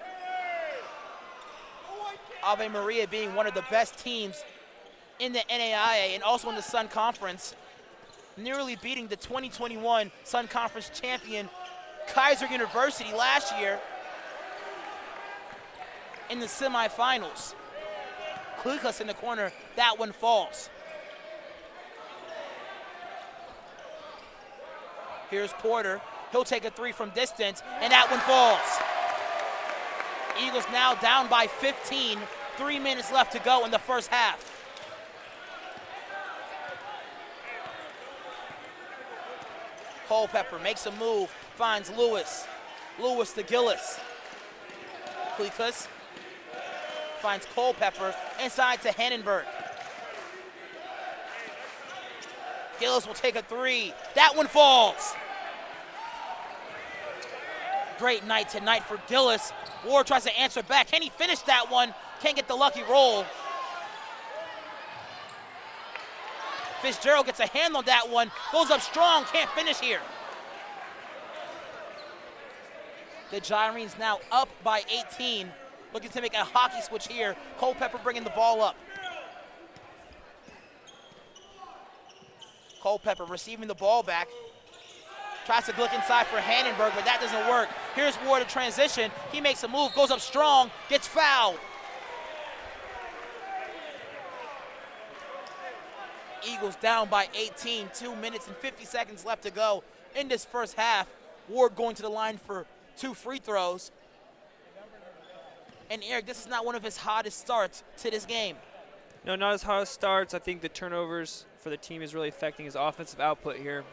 Ave Maria being one of the best teams in the NAIA and also in the Sun Conference, nearly beating the 2021 Sun Conference champion Kaiser University last year in the semifinals. Klukas in the corner, that one falls. Here's Porter. He'll take a 3 from distance, and that one falls. Eagles now down by 15. 3 minutes left to go in the first half. Culpepper makes a move, finds Lewis. Lewis to Gillis. Klukas finds Culpepper inside to Hannenberg. Gillis will take a 3. That one falls. Great night tonight for Gillis. Ward tries to answer back. Can he finish that one? Can't get the lucky roll. Fitzgerald gets a hand on that one. Goes up strong, can't finish here. The Gyrenes now up by 18. Looking to make a hockey switch here. Culpepper bringing the ball up. Culpepper receiving the ball back. Tries to look inside for Hannenberg, but that doesn't work. Here's Ward in transition. He makes a move, goes up strong, gets fouled. Eagles down by 18, 2 minutes and 50 seconds left to go in this first half. Ward going to the line for 2 free throws. And Eric, this is not one of his hottest starts to this game. No, not as hot as starts. I think the turnovers for the team is really affecting his offensive output here.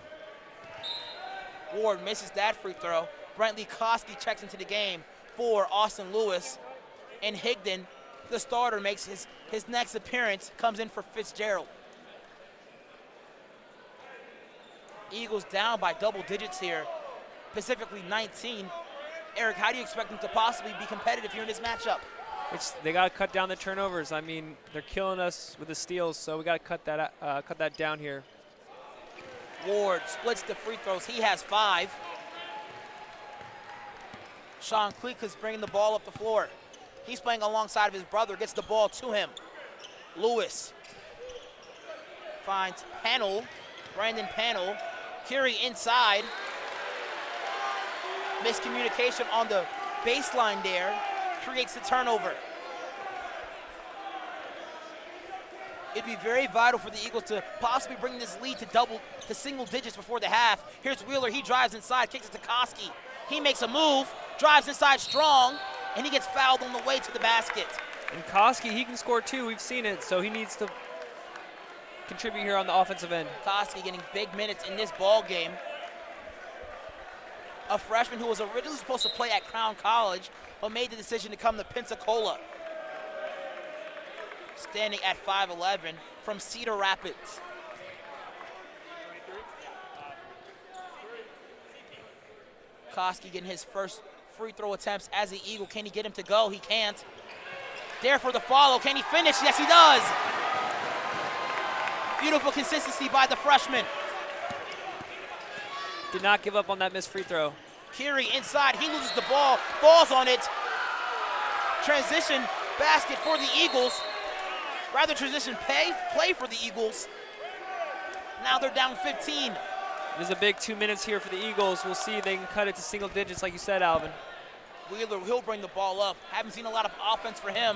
Ward misses that free throw. Brentley Koski checks into the game for Austin Lewis. And Higdon, the starter, makes his next appearance, comes in for Fitzgerald. Eagles down by double digits here, specifically 19. Eric, how do you expect them to possibly be competitive here in this matchup? They got to cut down the turnovers. I mean, they're killing us with the steals, so we got to cut that down here. Ward splits the free throws. He has 5. Sean Cleek is bringing the ball up the floor. He's playing alongside of his brother, gets the ball to him. Lewis finds Panel, Brandon Panel. Curie inside. Miscommunication on the baseline there. Creates the turnover. It'd be very vital for the Eagles to possibly bring this lead to single digits before the half. Here's Wheeler, he drives inside, kicks it to Koski. He makes a move, drives inside strong, and he gets fouled on the way to the basket. And Koski, he can score too, we've seen it, so he needs to contribute here on the offensive end. Koski getting big minutes in this ball game. A freshman who was originally supposed to play at Crown College, but made the decision to come to Pensacola. Standing at 5'11" from Cedar Rapids. Koski getting his first free throw attempts as an Eagle. Can he get him to go? He can't. There for the follow. Can he finish? Yes, he does. Beautiful consistency by the freshman. Did not give up on that missed free throw. Curie inside. He loses the ball. Falls on it. Transition basket for the Eagles. Rather transition play for the Eagles. Now they're down 15. There's a big 2 minutes here for the Eagles. We'll see if they can cut it to single digits like you said, Alvin. Wheeler, he'll bring the ball up. Haven't seen a lot of offense for him.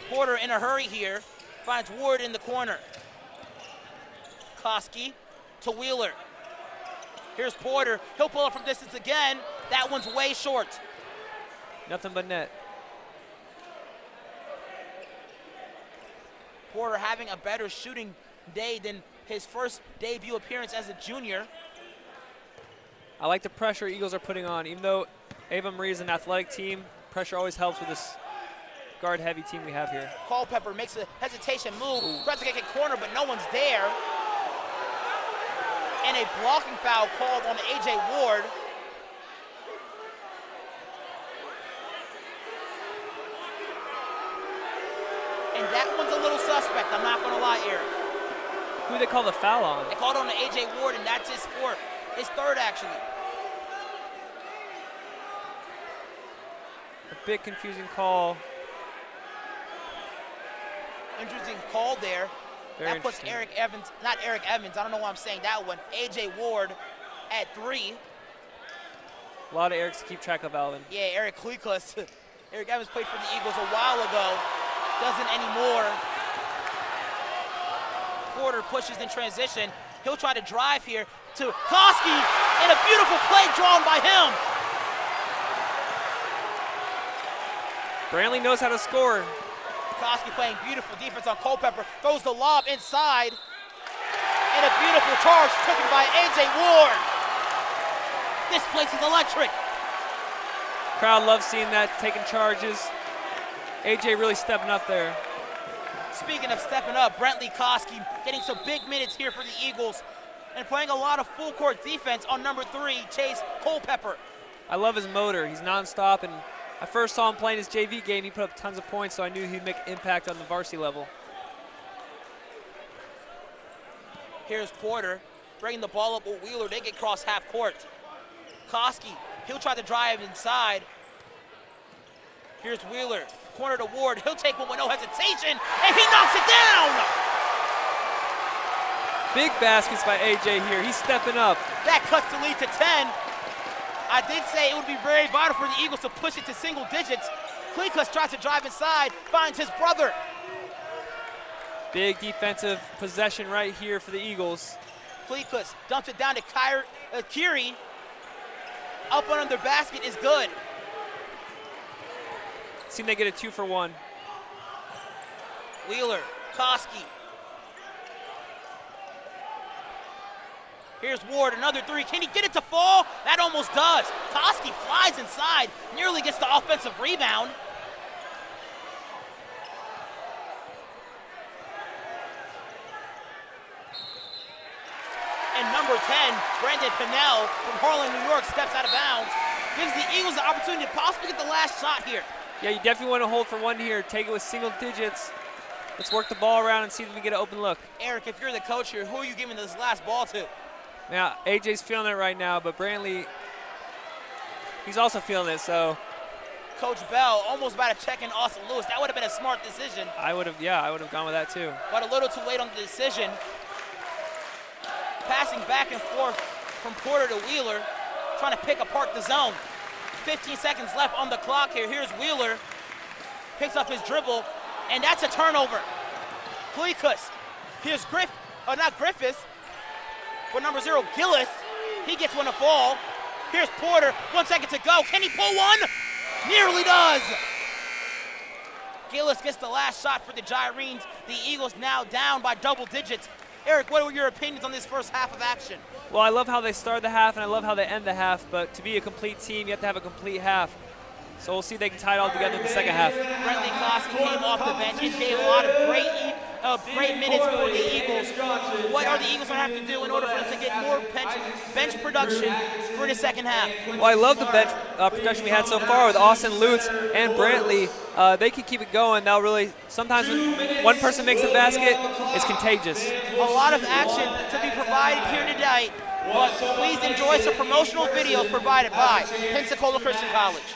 Porter in a hurry here. Finds Ward in the corner. Koski to Wheeler. Here's Porter. He'll pull up from distance again. That one's way short. Nothing but net. Porter having a better shooting day than his first debut appearance as a junior. I like the pressure Eagles are putting on. Even though Ava Marie is an athletic team, pressure always helps with this guard-heavy team we have here. Culpepper makes a hesitation move, tries to get a corner, but no one's there. And a blocking foul called on A.J. Ward. And that one's a little suspect, I'm not going to lie, Eric. Who they call the foul on? They called on the A.J. Ward, and that's his fourth. His third, actually. A big confusing call. Interesting call there. Very That puts interesting. not Eric Evans, I don't know why I'm saying that one. A.J. Ward at 3. A lot of Erics to keep track of, Alvin. Yeah, Eric Kleeklas. Eric Evans played for the Eagles a while ago. Doesn't anymore. Porter pushes in transition. He'll try to drive here to Koski, and a beautiful play drawn by him. Brantley knows how to score. Koski playing beautiful defense on Culpepper. Throws the lob inside. And a beautiful charge taken by A.J. Ward. This place is electric. Crowd loves seeing that, taking charges. A.J. really stepping up there. Speaking of stepping up, Brentley Koski getting some big minutes here for the Eagles and playing a lot of full court defense on number 3, Chase Culpepper. I love his motor. He's nonstop, and I first saw him playing his JV game. He put up tons of points, so I knew he'd make impact on the varsity level. Here's Porter bringing the ball up with Wheeler. They get cross half court. Koski, he'll try to drive inside. Here's Wheeler, corner to Ward. He'll take one with no hesitation, and he knocks it down. Big baskets by A.J. here. He's stepping up. That cuts the lead to 10. I did say it would be very vital for the Eagles to push it to single digits. Kleeklas tries to drive inside, finds his brother. Big defensive possession right here for the Eagles. Kleeklas dumps it down to Curie. Up under the basket is good. Seem they get a 2-for-1. Wheeler, Koski. Here's Ward, another 3. Can he get it to fall? That almost does. Koski flies inside, nearly gets the offensive rebound. And number 10, Brandon Pinnell from Harlem, New York, steps out of bounds. Gives the Eagles the opportunity to possibly get the last shot here. Yeah, you definitely want to hold for one here. Take it with single digits. Let's work the ball around and see if we get an open look. Eric, if you're the coach here, who are you giving this last ball to? Now, AJ's feeling it right now, but Brantley, he's also feeling it, so. Coach Bell almost about to check in Austin Lewis. That would have been a smart decision. I would have gone with that too. But a little too late on the decision. Passing back and forth from Porter to Wheeler, trying to pick apart the zone. 15 seconds left on the clock here. Here's Wheeler, picks up his dribble, and that's a turnover. Clekus. Here's not Griffiths, but number 0, Gillis. He gets one to fall. Here's Porter, 1 second to go. Can he pull one? Nearly does. Gillis gets the last shot for the Gyrenes. The Eagles now down by double digits. Eric, what were your opinions on this first half of action? Well, I love how they start the half, and I love how they end the half, but to be a complete team, you have to have a complete half. So we'll see if they can tie it all together in the second half. Brentley Klosky came off the bench and gave a lot of great minutes for the Eagles. What are the Eagles going to have to do in order for them to get more bench production for the second half? Well, I love the bench production we had so far with Austin Lutz and Brantley. They can keep it going. They'll really, sometimes when one person makes a basket, it's contagious. A lot of action to be provided here today, but please enjoy some promotional videos provided by Pensacola Christian College.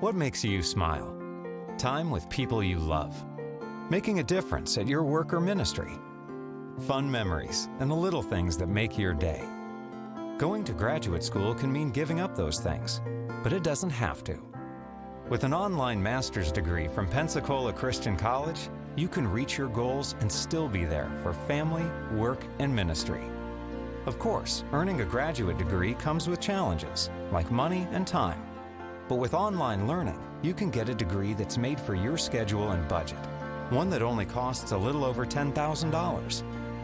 What makes you smile? Time with people you love. Making a difference at your work or ministry. Fun memories and the little things that make your day. Going to graduate school can mean giving up those things, but it doesn't have to. With an online master's degree from Pensacola Christian College, you can reach your goals and still be there for family, work, and ministry. Of course, earning a graduate degree comes with challenges, like money and time. But with online learning, you can get a degree that's made for your schedule and budget. One that only costs a little over $10,000,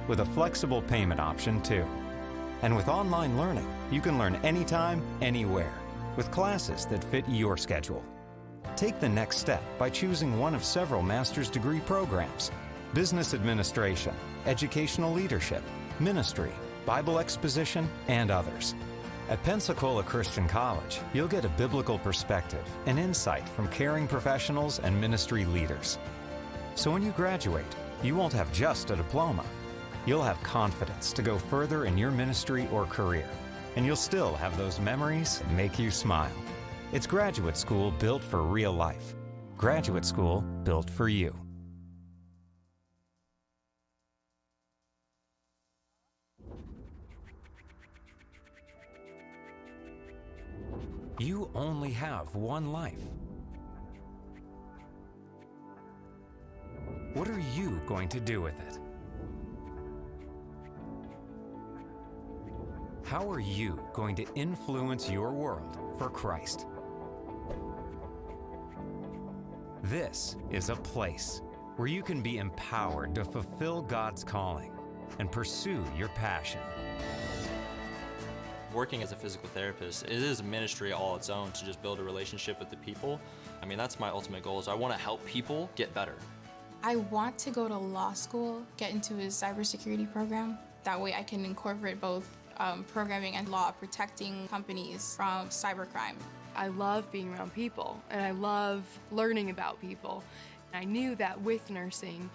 with a flexible payment option too. And with online learning, you can learn anytime, anywhere, with classes that fit your schedule. Take the next step by choosing one of several master's degree programs: business administration, educational leadership, ministry, Bible exposition, and others. At Pensacola Christian College, you'll get a biblical perspective and insight from caring professionals and ministry leaders. So when you graduate, you won't have just a diploma. You'll have confidence to go further in your ministry or career, and you'll still have those memories that make you smile. It's graduate school built for real life. Graduate school built for you. You only have one life. What are you going to do with it? How are you going to influence your world for Christ? This is a place where you can be empowered to fulfill God's calling and pursue your passion. Working as a physical therapist, it is a ministry all its own to just build a relationship with the people. I mean, that's my ultimate goal, is I want to help people get better. I want to go to law school, get into a cybersecurity program. That way I can incorporate both programming and law, protecting companies from cybercrime. I love being around people, and I love learning about people. I knew that with nursing,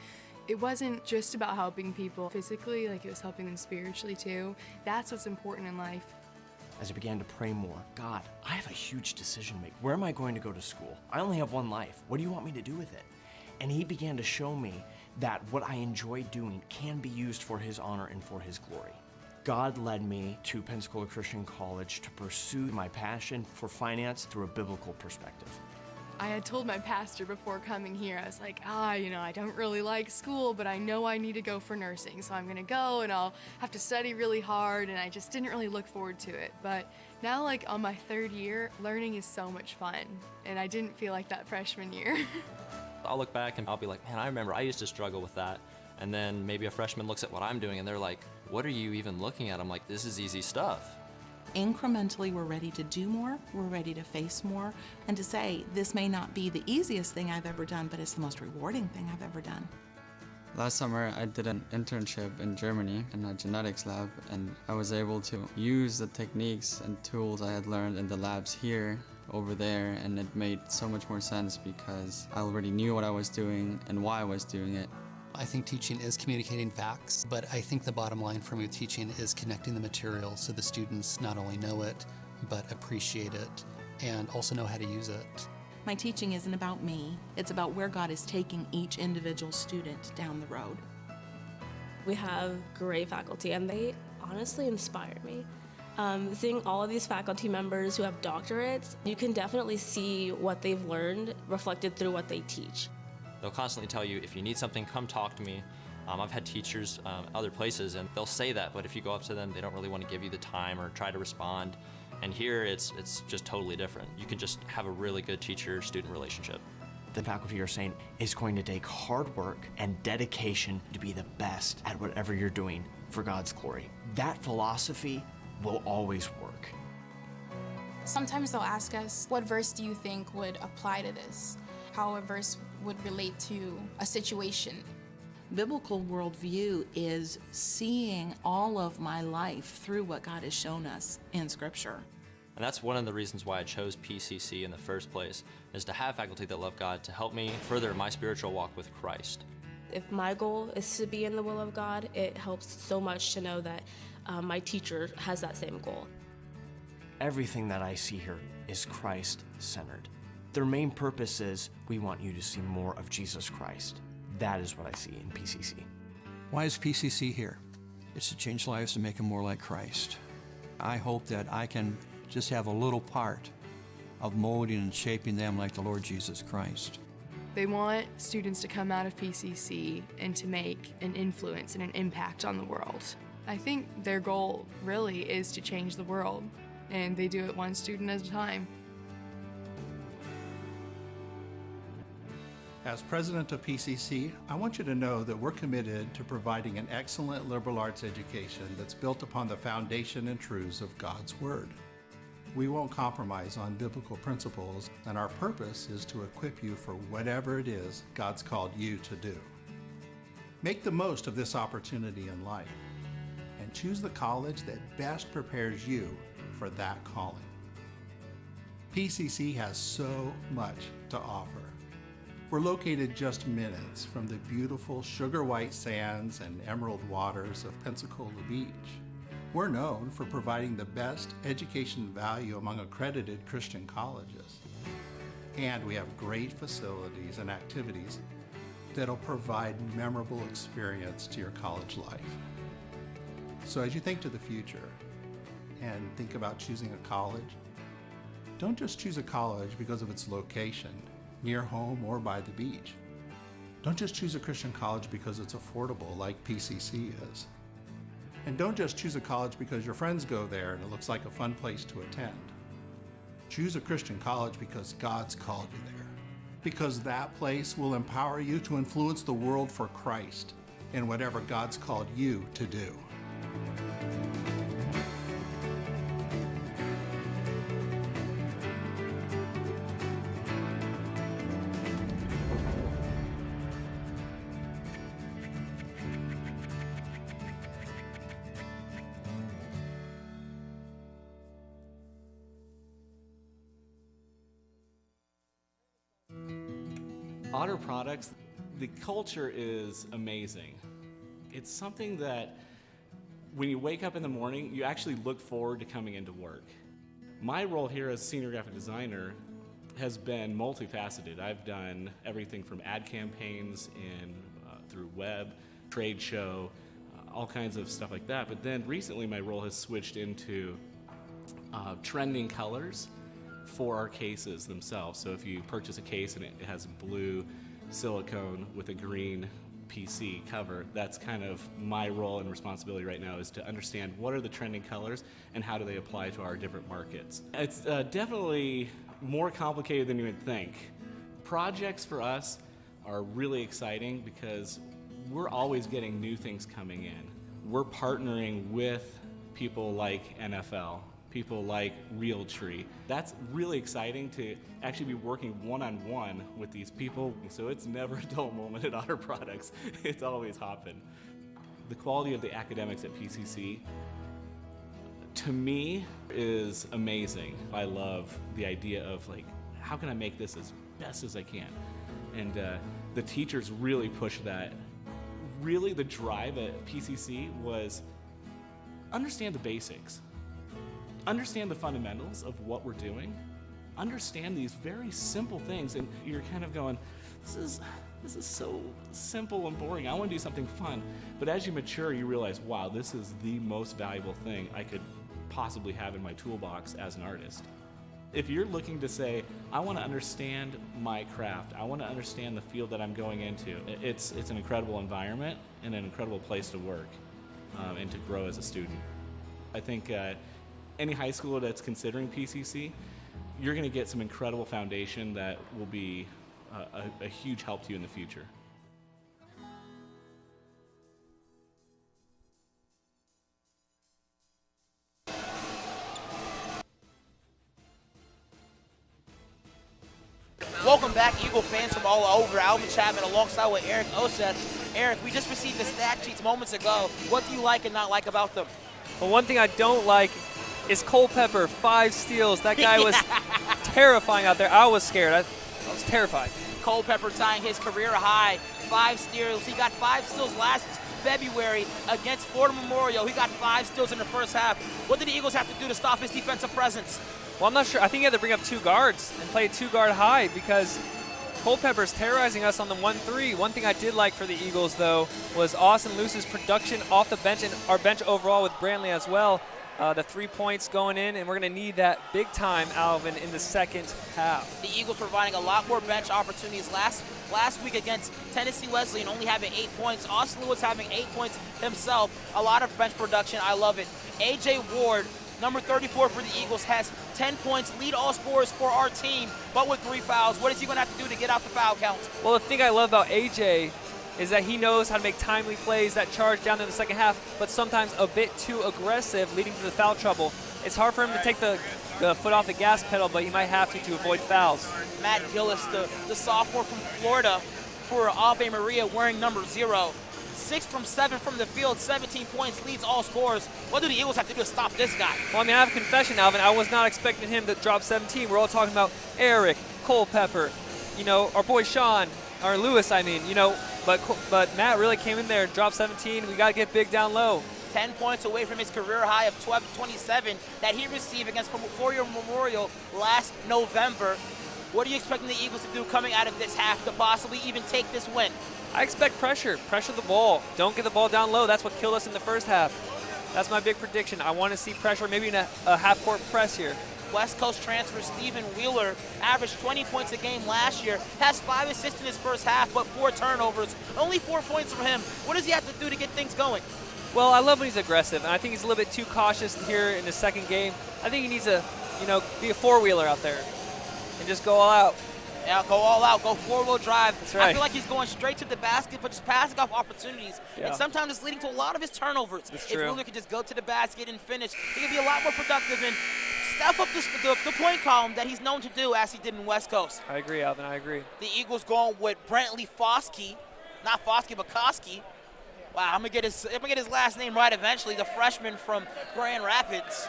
it wasn't just about helping people physically, like it was helping them spiritually too. That's what's important in life. As I began to pray more, God, I have a huge decision to make. Where am I going to go to school? I only have one life. What do you want me to do with it? And he began to show me that what I enjoy doing can be used for his honor and for his glory. God led me to Pensacola Christian College to pursue my passion for finance through a biblical perspective. I had told my pastor before coming here, I was like, I don't really like school, but I know I need to go for nursing. So I'm gonna go and I'll have to study really hard, and I just didn't really look forward to it. But now, like on my third year, learning is so much fun, and I didn't feel like that freshman year. I'll look back and I'll be like, man, I remember I used to struggle with that. And then maybe a freshman looks at what I'm doing and they're like, what are you even looking at? I'm like, this is easy stuff. Incrementally, we're ready to do more, we're ready to face more, and to say, this may not be the easiest thing I've ever done, but it's the most rewarding thing I've ever done. Last summer, I did an internship in Germany in a genetics lab, and I was able to use the techniques and tools I had learned in the labs here over there, and it made so much more sense because I already knew what I was doing and why I was doing it. I think teaching is communicating facts, but I think the bottom line for me with teaching is connecting the material so the students not only know it, but appreciate it and also know how to use it. My teaching isn't about me, it's about where God is taking each individual student down the road. We have great faculty and they honestly inspire me. Seeing all of these faculty members who have doctorates, you can definitely see what they've learned reflected through what they teach. They'll constantly tell you, if you need something, come talk to me. I've had teachers other places and they'll say that, but if you go up to them, they don't really want to give you the time or try to respond. And here, it's just totally different. You can just have a really good teacher-student relationship. The faculty are saying it's going to take hard work and dedication to be the best at whatever you're doing for God's glory. That philosophy will always work. Sometimes they'll ask us, what verse do you think would apply to this? How a verse would relate to a situation. Biblical worldview is seeing all of my life through what God has shown us in Scripture. And that's one of the reasons why I chose PCC in the first place, is to have faculty that love God to help me further my spiritual walk with Christ. If my goal is to be in the will of God, it helps so much to know that my teacher has that same goal. Everything that I see here is Christ-centered. Their main purpose is, we want you to see more of Jesus Christ. That is what I see in PCC. Why is PCC here? It's to change lives and make them more like Christ. I hope that I can just have a little part of molding and shaping them like the Lord Jesus Christ. They want students to come out of PCC and to make an influence and an impact on the world. I think their goal really is to change the world, and they do it one student at a time. As president of PCC, I want you to know that we're committed to providing an excellent liberal arts education that's built upon the foundation and truths of God's Word. We won't compromise on biblical principles, and our purpose is to equip you for whatever it is God's called you to do. Make the most of this opportunity in life and choose the college that best prepares you for that calling. PCC has so much to offer. We're located just minutes from the beautiful sugar white sands and emerald waters of Pensacola Beach. We're known for providing the best education value among accredited Christian colleges. And we have great facilities and activities that'll provide memorable experience to your college life. So as you think to the future and think about choosing a college, don't just choose a college because of its location, near home or by the beach. Don't just choose a Christian college because it's affordable like PCC is. And don't just choose a college because your friends go there and it looks like a fun place to attend. Choose a Christian college because God's called you there. Because that place will empower you to influence the world for Christ in whatever God's called you to do. Otter Products, the culture is amazing. It's something that when you wake up in the morning, you actually look forward to coming into work. My role here as senior graphic designer has been multifaceted. I've done everything from ad campaigns through web, trade show, all kinds of stuff like that. But then recently my role has switched into trending colors for our cases themselves. So if you purchase a case and it has blue silicone with a green PC cover, that's kind of my role and responsibility right now, is to understand what are the trending colors and how do they apply to our different markets. It's definitely more complicated than you would think. Projects for us are really exciting because we're always getting new things coming in. We're partnering with people like NFL, people like Realtree. That's really exciting to actually be working one-on-one with these people. So it's never a dull moment at Otter Products. It's always hopping. The quality of the academics at PCC, to me, is amazing. I love the idea of, like, how can I make this as best as I can? And the teachers really push that. Really, the drive at PCC was understand the basics. Understand the fundamentals of what we're doing. Understand these very simple things, and you're kind of going, this is so simple and boring. I want to do something fun. But as you mature, you realize, wow, this is the most valuable thing I could possibly have in my toolbox as an artist. If you're looking to say, I want to understand my craft, I want to understand the field that I'm going into, it's an incredible environment and an incredible place to work and to grow as a student. I think any high schooler that's considering PCC, you're going to get some incredible foundation that will be a huge help to you in the future. Welcome back, Eagle fans from all over. Alvin Chapman alongside with Eric Oseth. Eric, we just received the stat sheets moments ago. What do you like and not like about them? Well, one thing I don't like is Culpepper, 5 steals. That guy was terrifying out there. I was scared. I was terrified. Culpepper tying his career high, 5 steals. He got 5 steals last February against Florida Memorial. He got 5 steals in the first half. What did the Eagles have to do to stop his defensive presence? Well, I'm not sure. I think he had to bring up 2 guards and play 2-guard high because Culpepper's terrorizing us on the 1-3. One thing I did like for the Eagles, though, was Austin Luce's production off the bench and our bench overall with Brantley as well. The 3 points going in, and we're going to need that big time, Alvin, in the second half. The Eagles providing a lot more bench opportunities last week against Tennessee Wesleyan, only having 8 points. Austin Lewis having 8 points himself. A lot of bench production. I love it. A.J. Ward Number 34 for the Eagles has 10 points, lead all scorers for our team, but with 3 fouls. What is he going to have to do to get out the foul count? Well, the thing I love about AJ is that he knows how to make timely plays that charge down in the second half, but sometimes a bit too aggressive, leading to the foul trouble. It's hard for him to take the foot off the gas pedal, but he might have to avoid fouls. Matt Gillis, the sophomore from Florida for Ave Maria, wearing number 0. 6 from 7 from the field, 17 points, leads all scorers. What do the Eagles have to do to stop this guy? Well, I mean, I have a confession, Alvin. I was not expecting him to drop 17. We're all talking about Eric, Culpepper, our boy Sean, or Lewis, I mean, but Matt really came in there and dropped 17. We got to get big down low. 10 points away from his career high of 27 that he received against Four-Year Memorial last November. What are you expecting the Eagles to do coming out of this half to possibly even take this win? I expect pressure. Pressure the ball. Don't get the ball down low. That's what killed us in the first half. That's my big prediction. I want to see pressure, maybe in a half-court press here. West Coast transfer Stephen Wheeler averaged 20 points a game last year, has 5 assists in his first half, but 4 turnovers. Only 4 points from him. What does he have to do to get things going? Well, I love when he's aggressive, and I think he's a little bit too cautious here in the second game. I think he needs to, be a four-wheeler out there and just go all out. Yeah, go all out, go four-wheel drive. That's right. I feel like he's going straight to the basket, but just passing off opportunities. Yeah. And sometimes it's leading to a lot of his turnovers. That's if true. Wheeler could just go to the basket and finish, he can be a lot more productive and step up the point column that he's known to do as he did in West Coast. I agree, Alvin. I agree. The Eagles going with Brantley Foskey, not Foskey, but Koski. Wow, I'm gonna get his last name right eventually. The freshman from Grand Rapids,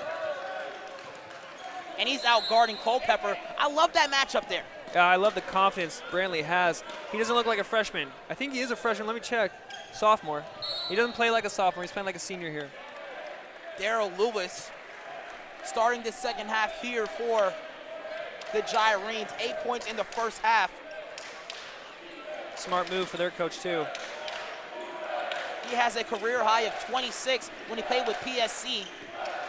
and he's out guarding Culpepper. I love that matchup there. Yeah, I love the confidence Brantley has. He doesn't look like a freshman. I think he is a freshman. Let me check. Sophomore. He doesn't play like a sophomore. He's playing like a senior here. Darrell Lewis starting the second half here for the Gyrenes. 8 points in the first half. Smart move for their coach, too. He has a career high of 26 when he played with PSC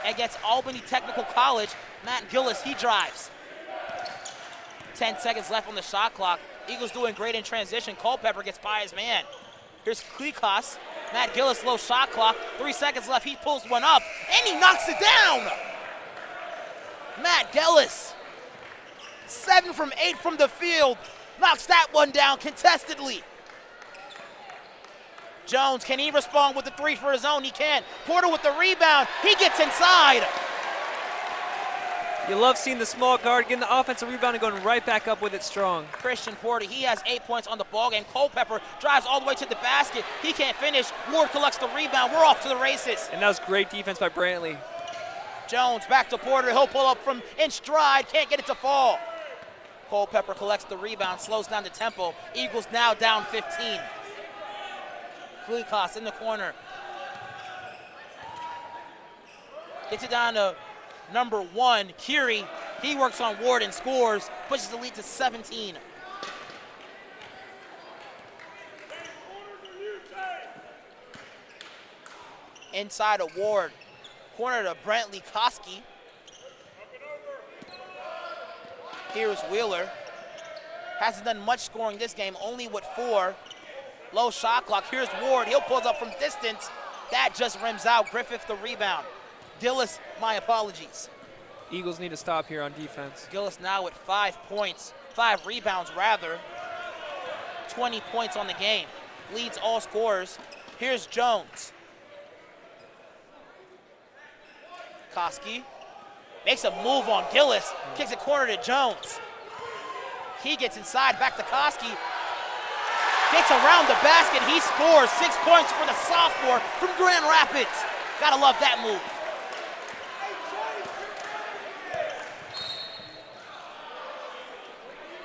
against Albany Technical College. Matt Gillis, he drives. 10 seconds left on the shot clock. Eagles doing great in transition. Culpepper gets by his man. Here's Klikos. Matt Gillis, low shot clock. 3 seconds left. He pulls one up, and he knocks it down. Matt Gillis, 7 from 8 from the field. Knocks that one down contestedly. Jones, can he respond with the 3 for his own? He can. Porter with the rebound. He gets inside. You love seeing the small guard getting the offensive rebound and going right back up with it strong. Christian Porter, he has 8 points on the ball game. Culpepper drives all the way to the basket. He can't finish. Ward collects the rebound. We're off to the races. And that was great defense by Brantley. Jones back to Porter. He'll pull up from in stride. Can't get it to fall. Culpepper collects the rebound, slows down the tempo. Eagles now down 15. Klikos in the corner. Gets it down to number 1, Curie. He works on Ward and scores, pushes the lead to 17. Inside of Ward. Corner to Brantley Koski. Here's Wheeler. Hasn't done much scoring this game, only with 4. Low shot clock. Here's Ward. He'll pull up from distance. That just rims out. Griffith the rebound. Gillis, my apologies. Eagles need to stop here on defense. Gillis now with 5 points, 5 rebounds rather. 20 points on the game. Leads all scorers. Here's Jones. Koski makes a move on Gillis. Kicks a corner to Jones. He gets inside, back to Koski. Gets around the basket. He scores 6 points for the sophomore from Grand Rapids. Gotta love that move.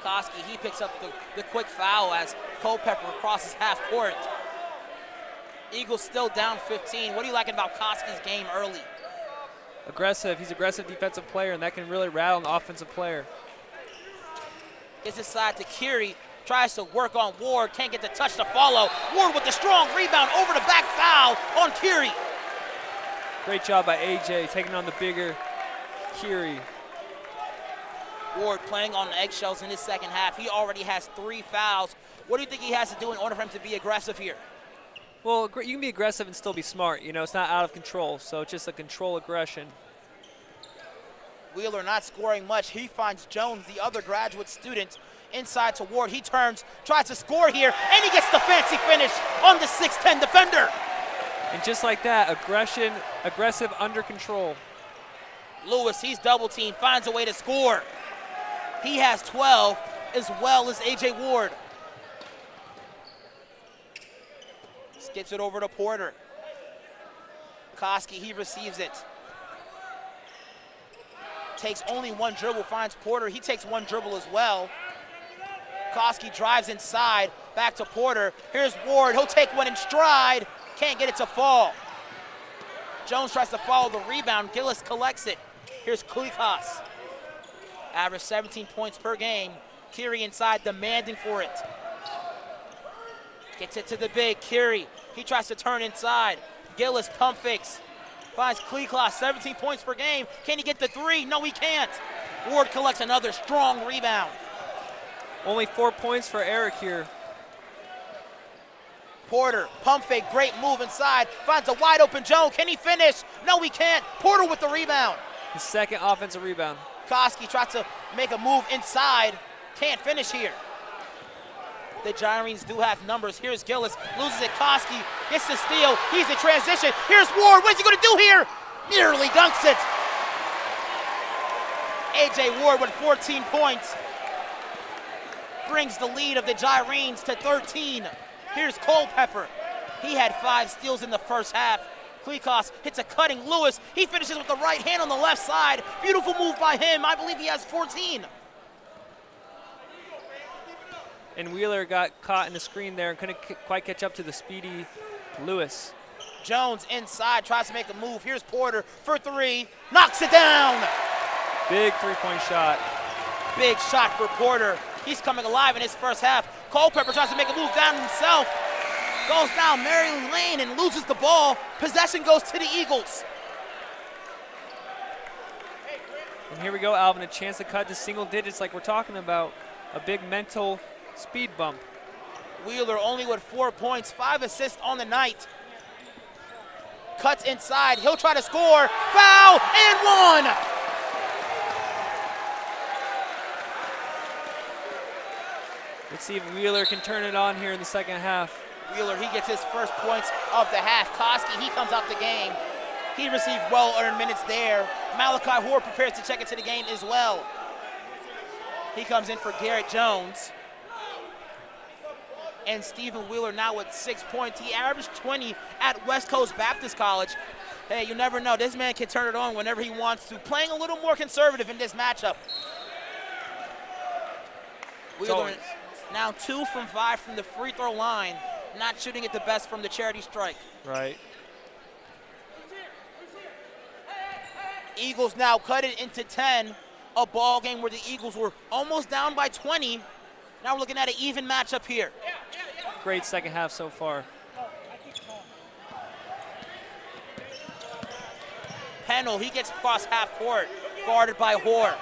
Koski, he picks up the quick foul as Culpepper crosses half court. Eagles still down 15. What are you liking about Koski's game early? Aggressive. He's an aggressive defensive player, and that can really rattle an offensive player. Gets inside to Curie. Tries to work on Ward. Can't get the touch to follow. Ward with the strong rebound over the back foul on Curie. Great job by AJ taking on the bigger Curie. Ward playing on eggshells in his second half. He already has 3 fouls. What do you think he has to do in order for him to be aggressive here? Well, you can be aggressive and still be smart. It's not out of control, so it's just a control aggression. Wheeler not scoring much. He finds Jones, the other graduate student, inside to Ward. He turns, tries to score here, and he gets the fancy finish on the 6'10 defender. And just like that, aggressive under control. Lewis, he's double teamed, finds a way to score. He has 12, as well as A.J. Ward. Skips it over to Porter. Koski, he receives it. Takes only one dribble, finds Porter. He takes one dribble as well. Koski drives inside, back to Porter. Here's Ward, he'll take one in stride. Can't get it to fall. Jones tries to follow the rebound. Gillis collects it. Here's Kulikas. Average 17 points per game. Curie inside, demanding for it. Gets it to the big, Curie. He tries to turn inside. Gillis pump fakes. Finds Kulikas, 17 points per game. Can he get the three? No, he can't. Ward collects another strong rebound. Only 4 points for Eric here. Porter, pump fake, great move inside. Finds a wide open Jones. Can he finish? No, he can't. Porter with the rebound. His second offensive rebound. Koski tries to make a move inside. Can't finish here. The Gyrenes do have numbers. Here's Gillis, loses it. Koski gets the steal. He's in transition. Here's Ward. What's he going to do here? Nearly dunks it. A.J. Ward with 14 points. Brings the lead of the Gyrenes to 13. Here's Culpepper. He had 5 steals in the first half. Kulikas hits a cutting Lewis. He finishes with the right hand on the left side. Beautiful move by him. I believe he has 14. And Wheeler got caught in the screen there and couldn't quite catch up to the speedy Lewis. Jones inside, tries to make a move. Here's Porter for 3. Knocks it down. Big three-point shot. Big shot for Porter. He's coming alive in his first half. Culpepper tries to make a move down himself. Goes down Mary Lane and loses the ball. Possession goes to the Eagles. And here we go, Alvin, a chance to cut to single digits like we're talking about. A big mental speed bump. Wheeler only with 4 points, 5 assists on the night. Cuts inside, he'll try to score. Foul and 1. Let's see if Wheeler can turn it on here in the second half. Wheeler, he gets his first points of the half. Koski, he comes out the game. He received well-earned minutes there. Malachi Hoare prepares to check into the game as well. He comes in for Garrett Jones. And Stephen Wheeler now with 6 points. He averaged 20 at West Coast Baptist College. Hey, you never know. This man can turn it on whenever he wants to. Playing a little more conservative in this matchup. Wheeler now 2 from 5 from the free throw line. Not shooting it the best from the charity strike. Right. Eagles now cut it into 10. A ball game where the Eagles were almost down by 20. Now we're looking at an even matchup here. Great second half so far. Pennell, he gets across half court, guarded by Hoare.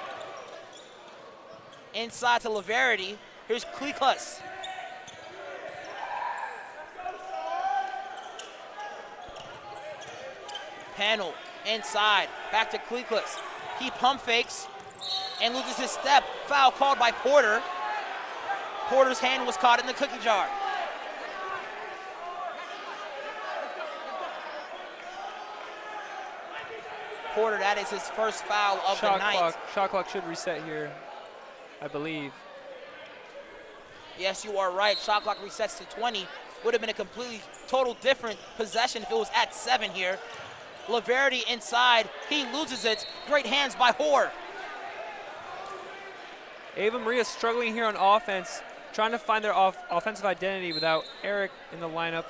Inside to Laverity. Here's Kulikas. Pennell inside, back to Kulikas. He pump fakes and loses his step. Foul called by Porter. Porter's hand was caught in the cookie jar. Porter, that is his first foul of the night. Shot clock should reset here, I believe. Yes, you are right. Shot clock resets to 20. Would have been a completely total different possession if it was at 7 here. Laverity inside. He loses it. Great hands by Hoare. Ava Maria struggling here on offense, trying to find their offensive identity without Eric in the lineup.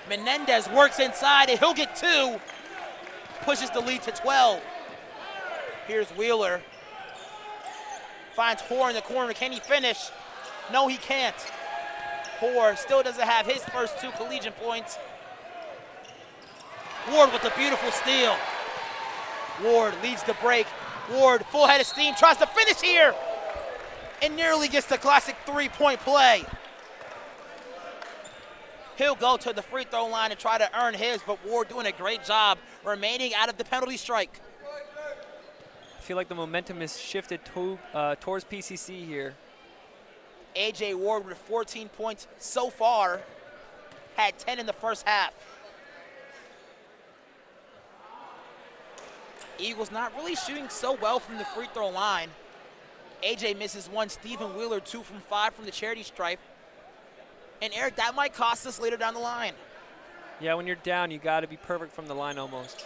Menendez works inside and he'll get 2. Pushes the lead to 12. Here's Wheeler. Finds Hoare in the corner. Can he finish? No, he can't. Hoare still doesn't have his first 2 collegiate points. Ward with a beautiful steal. Ward leads the break. Ward, full head of steam, tries to finish here and nearly gets the classic 3-point play. He'll go to the free throw line and try to earn his, but Ward doing a great job remaining out of the penalty strike. I feel like the momentum is shifted towards PCC here. A.J. Ward with 14 points so far, had 10 in the first half. Eagles not really shooting so well from the free throw line. A.J. misses one, Stephen Wheeler 2 from 5 from the charity stripe. And Eric, that might cost us later down the line. Yeah, when you're down, you got to be perfect from the line almost.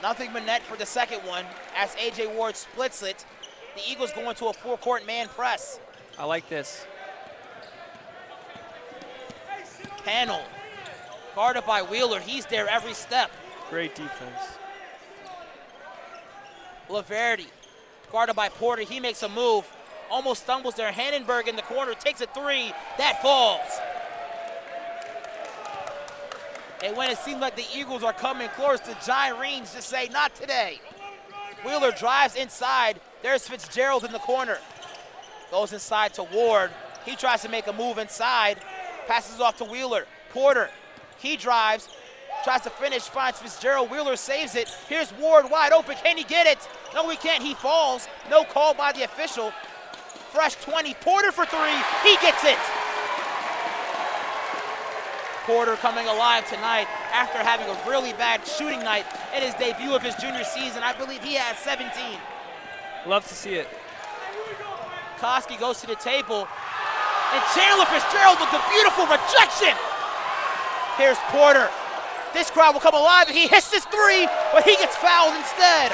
Nothing but net for the second one as A.J. Ward splits it. The Eagles go into a four-court man press. I like this. Panel, guarded by Wheeler. He's there every step. Great defense. Laverty, guarded by Porter. He makes a move. Almost stumbles there. Hannenberg in the corner, takes a three. That falls. And when it seems like the Eagles are coming close, the Gyrenes just say, not today. Wheeler drives inside. There's Fitzgerald in the corner. Goes inside to Ward. He tries to make a move inside. Passes off to Wheeler. Porter, he drives. Tries to finish, finds Fitzgerald. Wheeler saves it. Here's Ward wide open. Can he get it? No, he can't. He falls. No call by the official. Fresh 20. Porter for three. He gets it. Porter coming alive tonight after having a really bad shooting night in his debut of his junior season. I believe he has 17. Love to see it. Koski goes to the table. And Chandler Fitzgerald with the beautiful rejection. Here's Porter. This crowd will come alive, and he hits this three, but he gets fouled instead.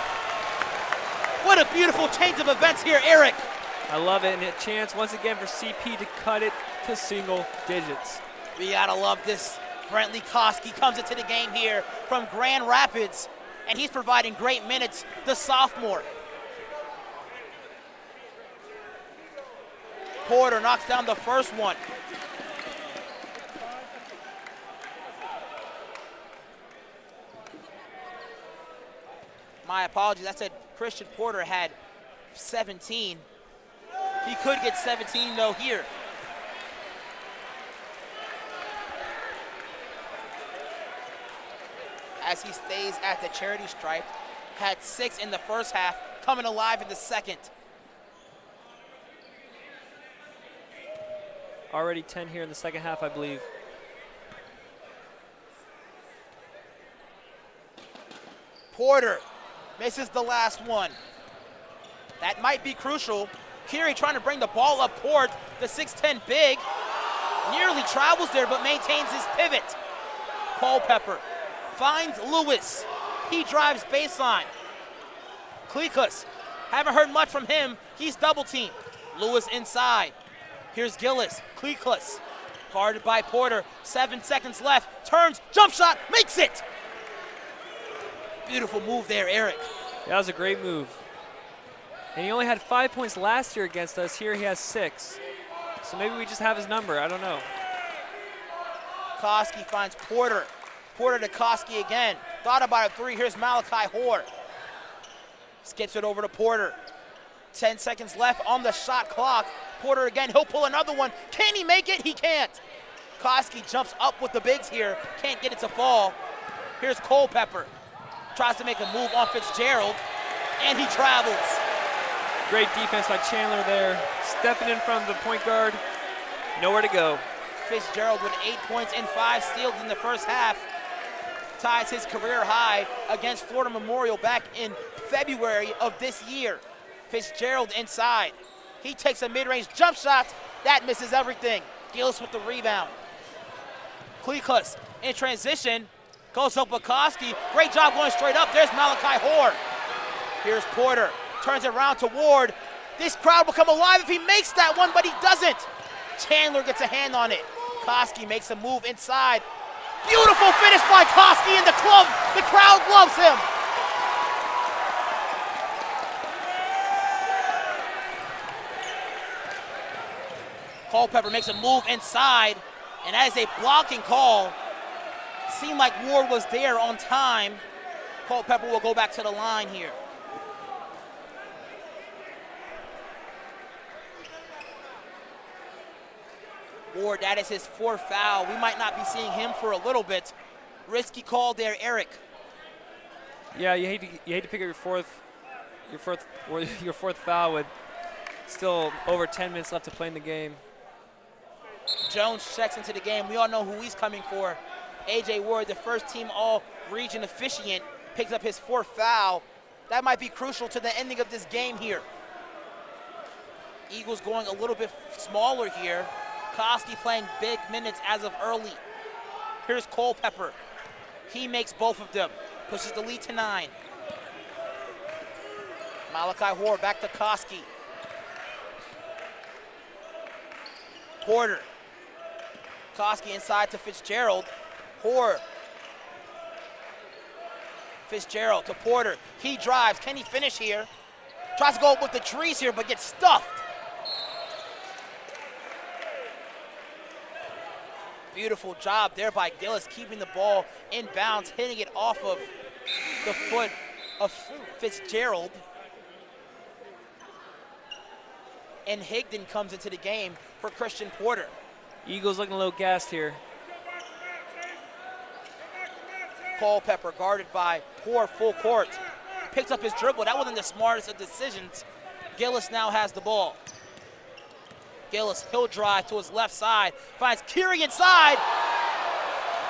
What a beautiful change of events here, Eric. I love it, and a chance once again for CP to cut it to single digits. We gotta love this. Brentley Koski comes into the game here from Grand Rapids, and he's providing great minutes, the sophomore. Porter knocks down the first one. My apologies, I said Christian Porter had 17. He could get 17 though here. As he stays at the charity stripe, had 6 in the first half, coming alive in the second. Already 10 here in the second half, I believe. Porter misses the last one. That might be crucial. Keary trying to bring the ball up court. The 6'10 big nearly travels there but maintains his pivot. Culpepper finds Lewis. He drives baseline. Klikus, haven't heard much from him. He's double teamed. Lewis inside. Here's Gillis. Klikus, guarded by Porter. 7 seconds left. Turns, jump shot, makes it. Beautiful move there, Eric. That was a great move. And he only had 5 points last year against us. Here he has 6. So maybe we just have his number. I don't know. Koski finds Porter. Porter to Koski again. Thought about a three. Here's Malachi Hoare. Skips it over to Porter. 10 seconds left on the shot clock. Porter again. He'll pull another one. Can he make it? He can't. Koski jumps up with the bigs here. Can't get it to fall. Here's Culpepper. Tries to make a move on Fitzgerald, and he travels. Great defense by Chandler there. Stepping in front of the point guard. Nowhere to go. Fitzgerald with 8 points and 5 steals in the first half. Ties his career high against Florida Memorial back in February of this year. Fitzgerald inside. He takes a mid-range jump shot. That misses everything. Gillis with the rebound. Klikus in transition. Goes up Koski. Great job going straight up. There's Malachi Hoare. Here's Porter. Turns it around to Ward. This crowd will come alive if he makes that one, but he doesn't. Chandler gets a hand on it. Koski makes a move inside. Beautiful finish by Koski in the club. The crowd loves him. Culpepper makes a move inside, and that is a blocking call. Seemed like Ward was there on time. Culpepper will go back to the line here. Ward, that is his 4th foul. We might not be seeing him for a little bit. Risky call there, Eric. Yeah, you hate to pick up your fourth foul with still over 10 minutes left to play in the game. Jones checks into the game. We all know who he's coming for. A.J. Ward, the first-team all-region officiant, picks up his 4th foul. That might be crucial to the ending of this game here. Eagles going a little bit smaller here. Koski playing big minutes as of early. Here's Culpepper. He makes both of them. Pushes the lead to 9. Malachi Hoare back to Koski. Porter. Koski inside to Fitzgerald. Hoare. Fitzgerald to Porter. He drives. Can he finish here? Tries to go up with the trees here, but gets stuffed. Beautiful job there by Gillis, keeping the ball in bounds, hitting it off of the foot of Fitzgerald. And Higdon comes into the game for Christian Porter. Eagles looking a little gassed here. Culpepper guarded by Hoare full court. Picks up his dribble. That wasn't the smartest of decisions. Gillis now has the ball. Gillis, he'll drive to his left side. Finds Curie inside.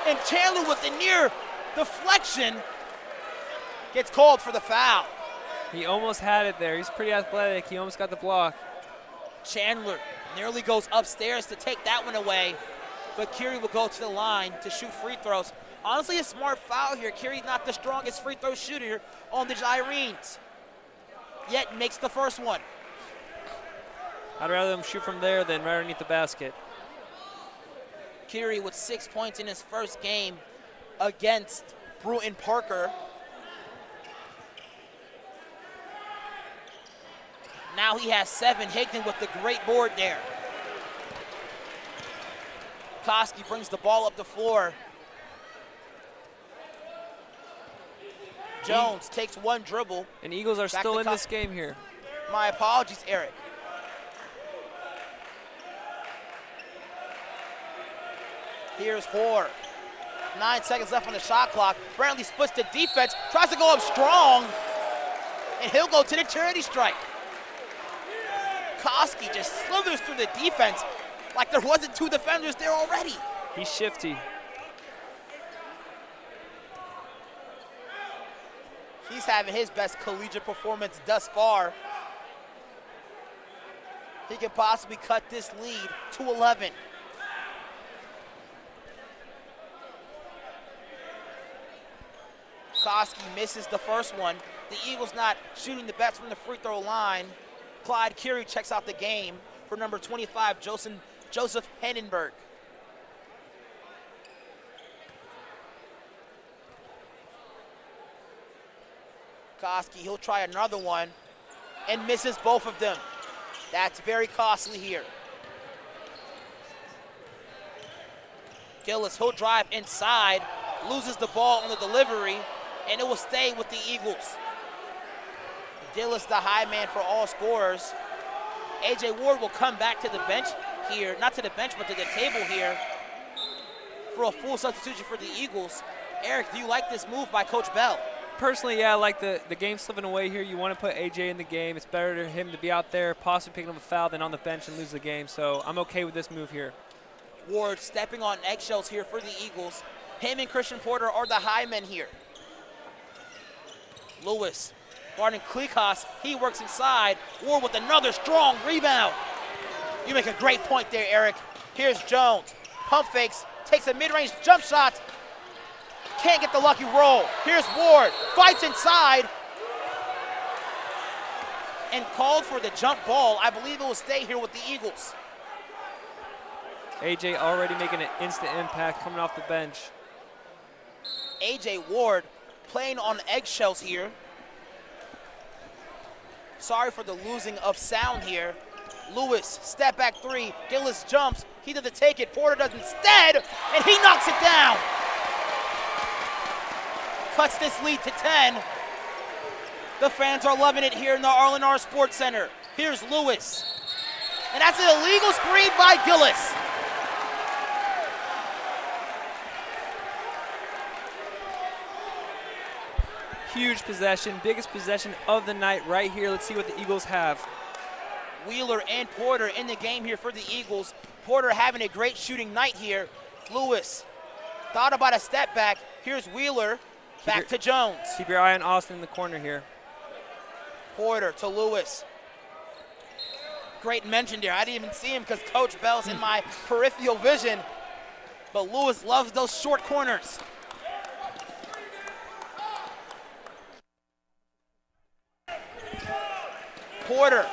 And Chandler with the near deflection gets called for the foul. He almost had it there. He's pretty athletic. He almost got the block. Chandler nearly goes upstairs to take that one away, but Curie will go to the line to shoot free throws. Honestly, a smart foul here. Curie's not the strongest free throw shooter on the Gyrenes, yet makes the first one. I'd rather them shoot from there than right underneath the basket. Curie with 6 points in his first game against Bruton Parker. Now he has 7. Higdon with the great board there. Koski brings the ball up the floor. Jones takes one dribble. And Eagles are still in this game here. My apologies, Eric. Here's Hoare. 9 seconds left on the shot clock. Brantley splits the defense, tries to go up strong, and he'll go to the charity strike. Koski just slithers through the defense like there wasn't 2 defenders there already. He's shifty. He's having his best collegiate performance thus far. He could possibly cut this lead to 11. Koski misses the first one. The Eagles not shooting the best from the free throw line. Clyde Curie checks out the game for number 25, Joseph Hennenberg. Koski, he'll try another one and misses both of them. That's very costly here. Gillis, he'll drive inside, loses the ball on the delivery, and it will stay with the Eagles. Gillis, the high man for all scorers. A.J. Ward will come back to the bench here, not to the bench, but to the table here for a full substitution for the Eagles. Eric, do you like this move by Coach Bell? Personally, yeah, I like the game slipping away here. You want to put A.J. in the game. It's better for him to be out there, possibly picking up a foul, than on the bench and lose the game. So I'm okay with this move here. Ward stepping on eggshells here for the Eagles. Him and Christian Porter are the high men here. Lewis, guarding Klikas, he works inside. Ward with another strong rebound. You make a great point there, Eric. Here's Jones, pump fakes, takes a mid-range jump shot. Can't get the lucky roll. Here's Ward, fights inside. And called for the jump ball. I believe it will stay here with the Eagles. A.J. already making an instant impact coming off the bench. A.J. Ward playing on eggshells here. Sorry for the losing of sound here. Lewis, step back 3. Gillis jumps. He doesn't take it. Porter does instead, and he knocks it down. Cuts this lead to 10. The fans are loving it here in the R Sports Center. Here's Lewis. And that's an illegal screen by Gillis. Huge possession, biggest possession of the night right here. Let's see what the Eagles have. Wheeler and Porter in the game here for the Eagles. Porter having a great shooting night here. Lewis thought about a step back. Here's Wheeler, back to Jones. Keep your eye on Austin in the corner here. Porter to Lewis. Great mention there. I didn't even see him because Coach Bell's in my peripheral vision. But Lewis loves those short corners. Porter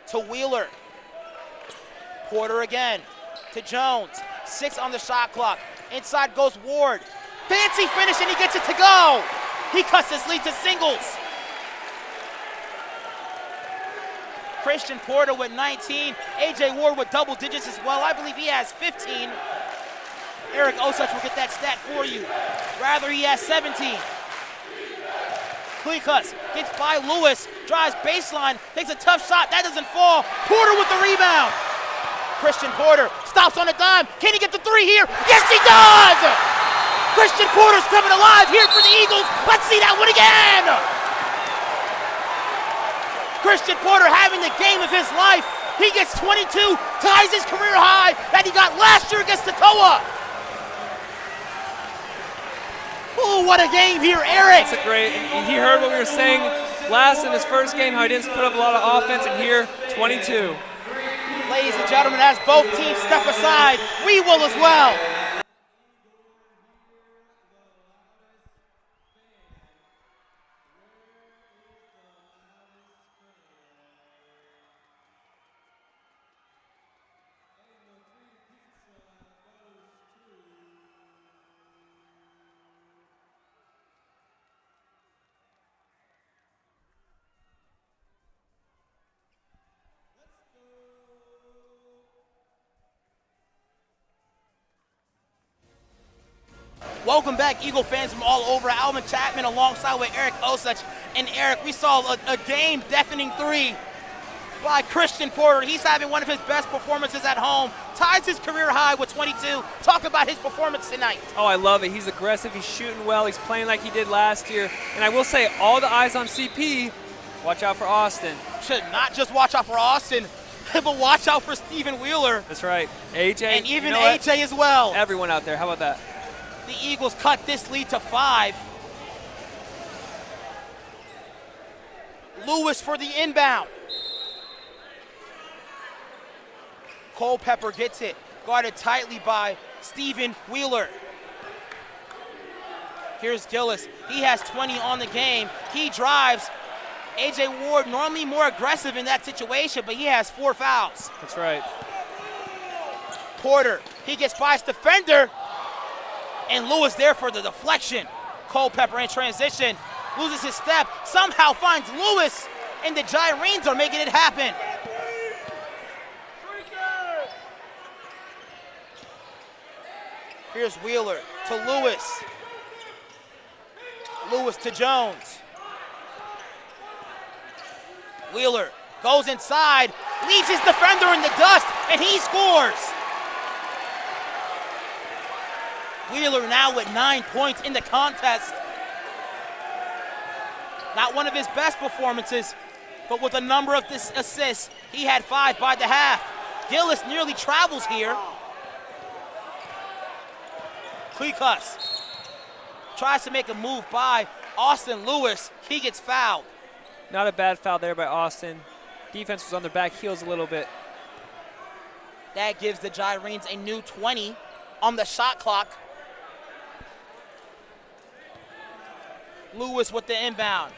to Wheeler. Porter again to Jones. 6 on the shot clock. Inside goes Ward. Fancy finish and he gets it to go. He cuts his lead to singles. Christian Porter with 19. A.J. Ward with double digits as well. I believe he has 15. Eric Osich will get that stat for you. Rather, he has 17. Cleacus gets by Lewis, drives baseline, takes a tough shot. That doesn't fall. Porter with the rebound. Christian Porter stops on a dime. Can he get the 3 here? Yes, he does! Christian Porter's coming alive here for the Eagles. Let's see that one again. Christian Porter having the game of his life. He gets 22, ties his career high that he got last year against Toccoa. Ooh, what a game here, Eric. That's a great, he heard what we were saying last in his first game, how he didn't put up a lot of offense, and here, 22. Ladies and gentlemen, as both teams step aside, we will as well. Welcome back, Eagle fans from all over. Alvin Chapman alongside with Eric Osich. And Eric, we saw a game-deafening 3 by Christian Porter. He's having one of his best performances at home. Ties his career high with 22. Talk about his performance tonight. Oh, I love it. He's aggressive. He's shooting well. He's playing like he did last year. And I will say, all the eyes on CP. Watch out for Austin. Should not just watch out for Austin, but watch out for Stephen Wheeler. That's right. AJ. And even AJ as well. Everyone out there. How about that? The Eagles cut this lead to 5. Lewis for the inbound. Culpepper gets it, guarded tightly by Stephen Wheeler. Here's Gillis. He has 20 on the game. He drives. A.J. Ward normally more aggressive in that situation, but he has 4 fouls. That's right. Porter, he gets by his defender. And Lewis there for the deflection. Culpepper in transition, loses his step, somehow finds Lewis, and the Gyrenes are making it happen. Here's Wheeler to Lewis. Lewis to Jones. Wheeler goes inside, leaves his defender in the dust, and he scores. Wheeler now with 9 points in the contest. Not one of his best performances, but with a number of assists, he had 5 by the half. Gillis nearly travels here. Cleacus tries to make a move by Austin Lewis. He gets fouled. Not a bad foul there by Austin. Defense was on their back heels a little bit. That gives the Gyrenes a new 20 on the shot clock. Lewis with the inbound.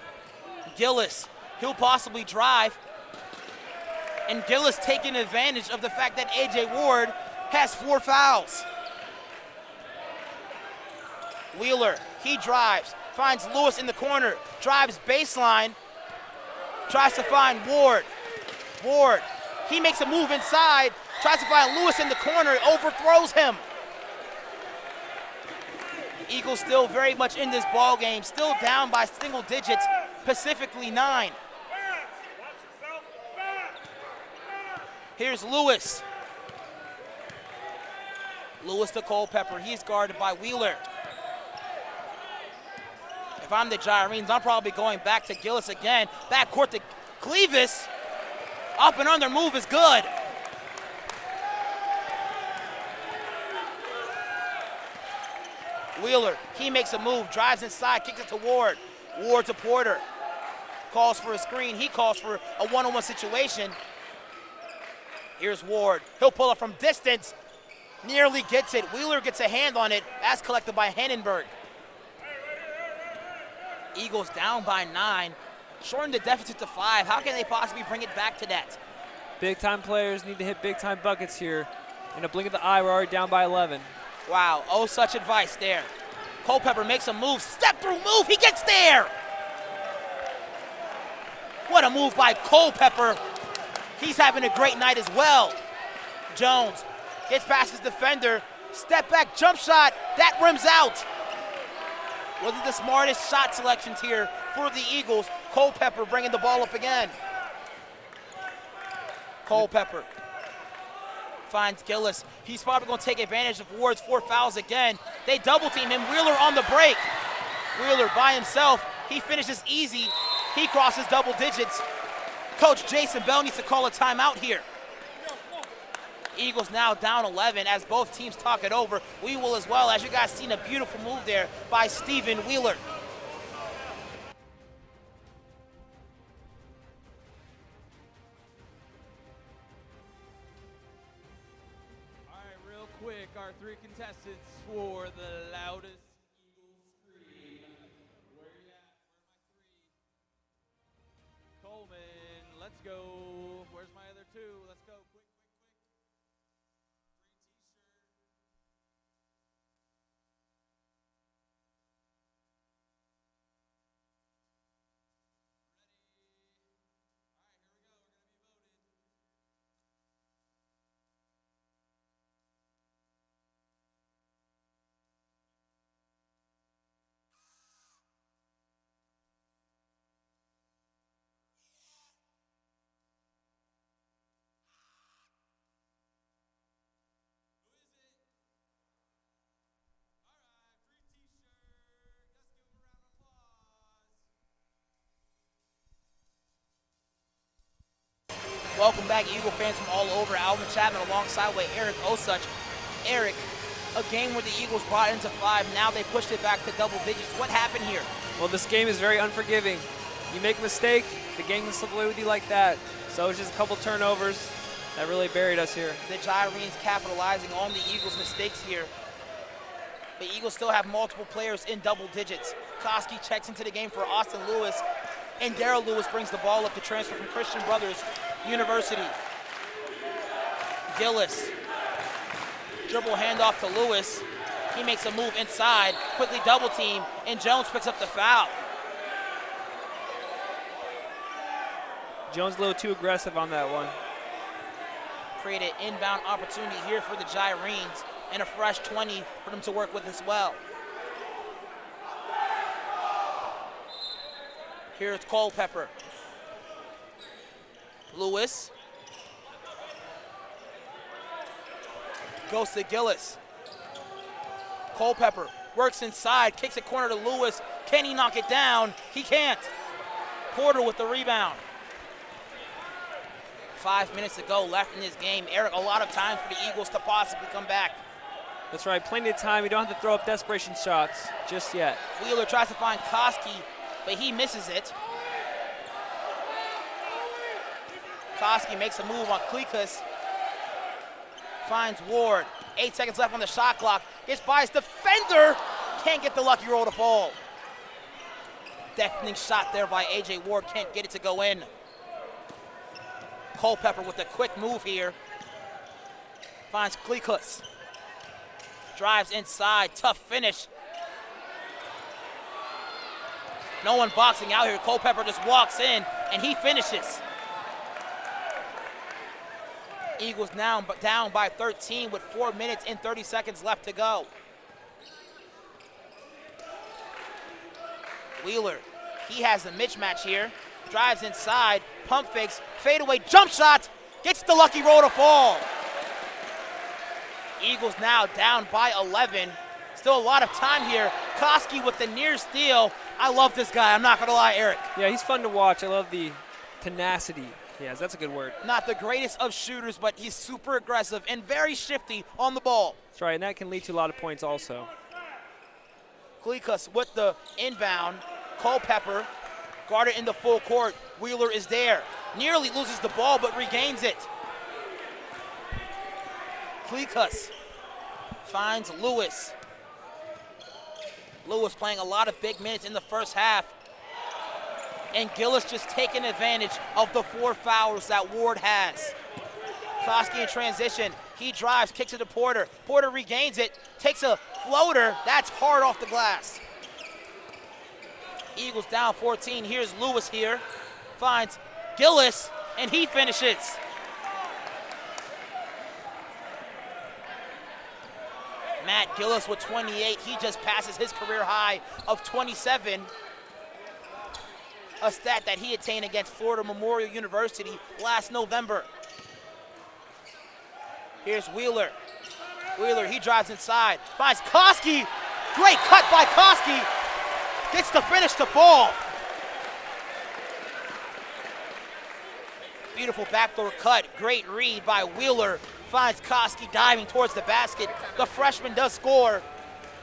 Gillis, he'll possibly drive. And Gillis taking advantage of the fact that A.J. Ward has 4 fouls. Wheeler, he drives, finds Lewis in the corner, drives baseline, tries to find Ward. Ward, he makes a move inside, tries to find Lewis in the corner, overthrows him. Eagles still very much in this ball game, still down by single digits, Pacifically 9. Here's Lewis. Lewis to Culpepper. He's guarded by Wheeler. If I'm the Gyrenes, I'm probably going back to Gillis again. Backcourt to Clevis. Up and under move is good. Wheeler, he makes a move, drives inside, kicks it to Ward. Ward to Porter. Calls for a screen. He calls for a one-on-one situation. Here's Ward. He'll pull up from distance. Nearly gets it. Wheeler gets a hand on it. That's collected by Hannenberg. Eagles down by 9. Shorten the deficit to 5. How can they possibly bring it back to that? Big-time players need to hit big-time buckets here. In a blink of the eye, we're already down by 11. Wow, oh, such advice there. Culpepper makes a move, step through move, he gets there! What a move by Culpepper. He's having a great night as well. Jones gets past his defender, step back, jump shot, that rims out. Wasn't the smartest shot selections here for the Eagles. Culpepper bringing the ball up again. Culpepper finds Gillis. He's probably going to take advantage of Ward's 4 fouls again. They double team him. Wheeler on the break. Wheeler by himself. He finishes easy. He crosses double digits. Coach Jason Bell needs to call a timeout here. Eagles now down 11 as both teams talk it over. We will as well, as you guys seen a beautiful move there by Stephen Wheeler. Quick, our 3 contestants for the loudest Eagles scream. Where you at? Where's my 3? Coleman, let's go. Where's my other 2? Let's go. Quick, quick, quick. Welcome back, Eagle fans from all over. Alvin Chapman alongside with Eric Osuch. Eric, a game where the Eagles brought into 5. Now they pushed it back to double digits. What happened here? Well, this game is very unforgiving. You make a mistake, the game can slip away with you like that. So it's just a couple turnovers that really buried us here. The Gyrenes capitalizing on the Eagles' mistakes here. The Eagles still have multiple players in double digits. Koski checks into the game for Austin Lewis, and Darrell Lewis brings the ball up to transfer from Christian Brothers University. Gillis, dribble handoff to Lewis. He makes a move inside, quickly double team, and Jones picks up the foul. Jones a little too aggressive on that one. Created inbound opportunity here for the Gyrenes, and a fresh 20 for them to work with as well. Here's Culpepper. Lewis. Goes to Gillis. Culpepper works inside, kicks it corner to Lewis. Can he knock it down? He can't. Porter with the rebound. 5 minutes to go left in this game. Eric, a lot of time for the Eagles to possibly come back. That's right, plenty of time. You don't have to throw up desperation shots just yet. Wheeler tries to find Koski, but he misses it. Koski makes a move on Klikas. Finds Ward. 8 seconds left on the shot clock. Gets by his defender. Can't get the lucky roll to fall. Deafening shot there by A.J. Ward. Can't get it to go in. Culpepper with a quick move here. Finds Klikas. Drives inside. Tough finish. No one boxing out here. Culpepper just walks in, and he finishes. Eagles now down by 13 with 4 minutes and 30 seconds left to go. Wheeler, he has a mismatch here. Drives inside, pump fakes, fadeaway, jump shot, gets the lucky roll to fall. Eagles now down by 11. Still a lot of time here. Koski with the near steal. I love this guy, I'm not gonna lie, Eric. Yeah, he's fun to watch. I love the tenacity. Yes, that's a good word. Not the greatest of shooters, but he's super aggressive and very shifty on the ball. That's right, and that can lead to a lot of points also. Klikas with the inbound. Culpepper guarded in the full court. Wheeler is there. Nearly loses the ball, but regains it. Klikas finds Lewis. Lewis playing a lot of big minutes in the first half. And Gillis just taking advantage of the 4 fouls that Ward has. Koski in transition. He drives, kicks it to Porter. Porter regains it, takes a floater. That's hard off the glass. Eagles down 14. Here's Lewis here. Finds Gillis, and he finishes. Matt Gillis with 28. He just passes his career high of 27. A stat that he attained against Florida Memorial University last November. Here's Wheeler. Wheeler, he drives inside. Finds Koski. Great cut by Koski. Gets the finish to fall. Beautiful backdoor cut. Great read by Wheeler. Finds Koski diving towards the basket. The freshman does score.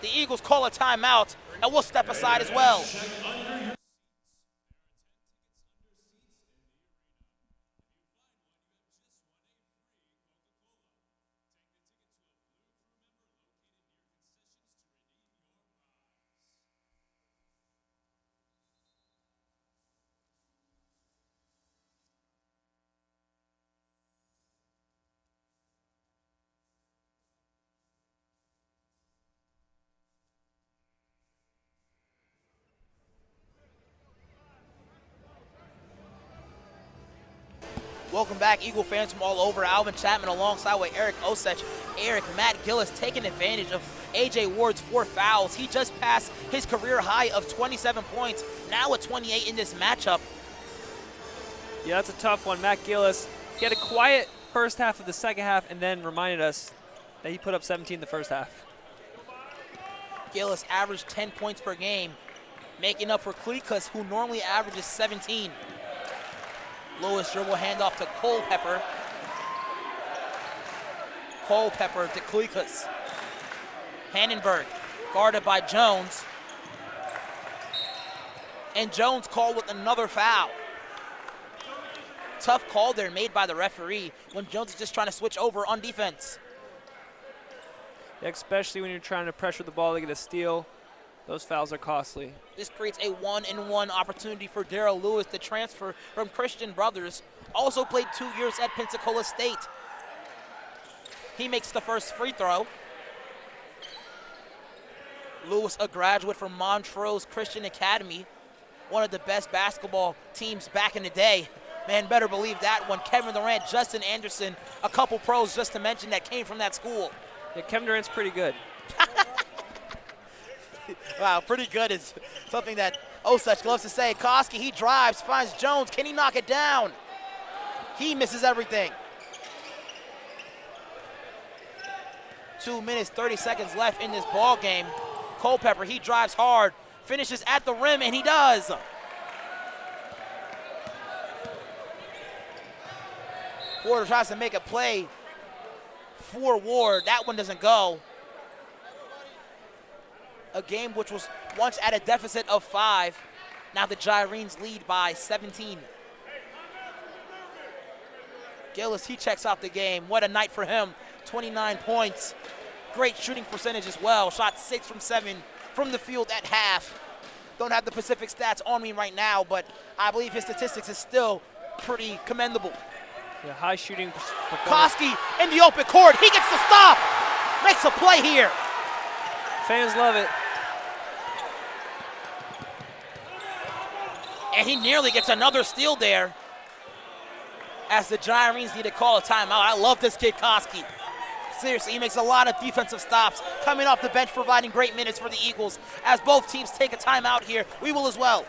The Eagles call a timeout, and we'll step aside as well. Welcome back, Eagle fans from all over. Alvin Chapman alongside with Eric Osech. Eric, Matt Gillis taking advantage of A.J. Ward's 4 fouls. He just passed his career high of 27 points, now at 28 in this matchup. Yeah, that's a tough one. Matt Gillis, he had a quiet first half of the second half and then reminded us that he put up 17 the first half. Gillis averaged 10 points per game, making up for Klikas, who normally averages 17. Lewis dribble handoff to Culpepper. Culpepper to Klikas. Hannenberg guarded by Jones. And Jones called with another foul. Tough call there made by the referee when Jones is just trying to switch over on defense. Especially when you're trying to pressure the ball to get a steal. Those fouls are costly. This creates a 1-and-1 opportunity for Darrell Lewis to transfer from Christian Brothers. Also played 2 years at Pensacola State. He makes the first free throw. Lewis, a graduate from Montrose Christian Academy, one of the best basketball teams back in the day. Man, better believe that one. Kevin Durant, Justin Anderson, a couple pros just to mention that came from that school. Yeah, Kevin Durant's pretty good. Wow, pretty good is something that Osech loves to say. Koski, he drives, finds Jones. Can he knock it down? He misses everything. 2 minutes, 30 seconds left in this ball game. Culpepper, he drives hard, finishes at the rim, and he does. Porter tries to make a play for Ward. That one doesn't go. A game which was once at a deficit of 5. Now the Gyrenes lead by 17. Gillis, he checks out the game. What a night for him. 29 points. Great shooting percentage as well. Shot 6 from 7 from the field at half. Don't have the Pacific stats on me right now, but I believe his statistics is still pretty commendable. Yeah, high shooting performance. Koski in the open court. He gets the stop. Makes a play here. Fans love it. And he nearly gets another steal there as the Gyrenes need to call a timeout. I love this kid, Koski. Seriously, he makes a lot of defensive stops, coming off the bench, providing great minutes for the Eagles. As both teams take a timeout here, we will as well.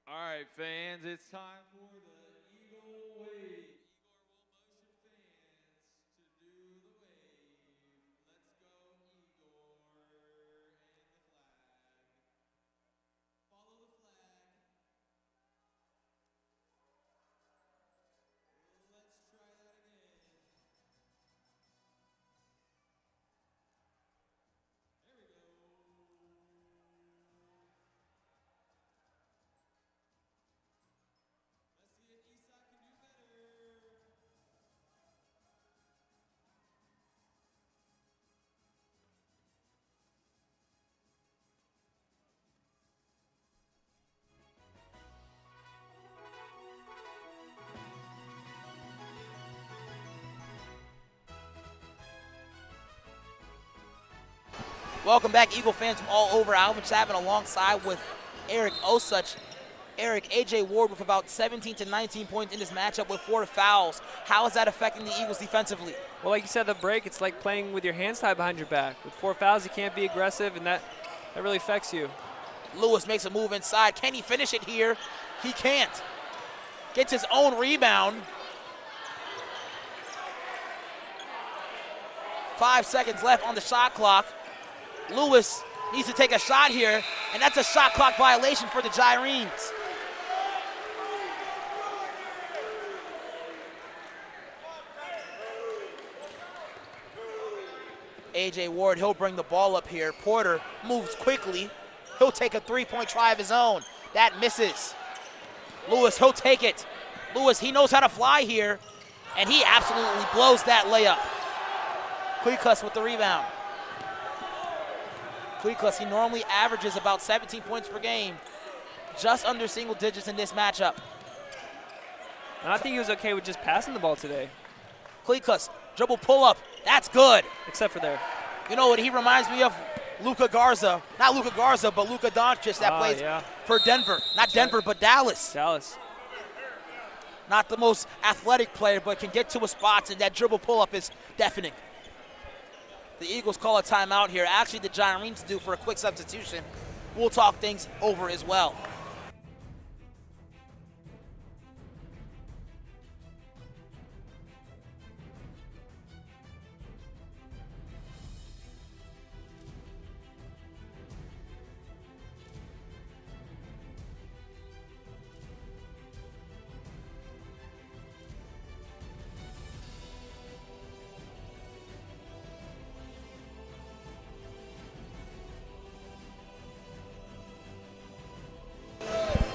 All right, fans, it's time for the Eagles Welcome back, Eagle fans from all over. Alvin Chapman alongside with Eric Osuch. Eric, A.J. Ward with about 17 to 19 points in this matchup with 4 fouls. How is that affecting the Eagles defensively? Well, like you said, the break, it's like playing with your hands tied behind your back. With 4 fouls, you can't be aggressive, and that really affects you. Lewis makes a move inside. Can he finish it here? He can't. Gets his own rebound. 5 seconds left on the shot clock. Lewis needs to take a shot here, and that's a shot clock violation for the Gyrenes. A.J. Ward, he'll bring the ball up here. Porter moves quickly. He'll take a three-point try of his own. That misses. Lewis, he'll take it. Lewis, he knows how to fly here, and he absolutely blows that layup. Cleacus with the rebound. Cleacus, he normally averages about 17 points per game, just under single digits in this matchup. And I think he was okay with just passing the ball today. Cleacus, dribble pull-up. That's good. Except for there. You know what? He reminds me of Luka Garza. Not Luka Garza, but Luka Doncic that plays for Denver. Not Denver, but Dallas. Dallas. Not the most athletic player, but can get to a spot, and that dribble pull-up is deafening. The Eagles call a timeout here. Actually, the Gyrenes do for a quick substitution. We'll talk things over as well.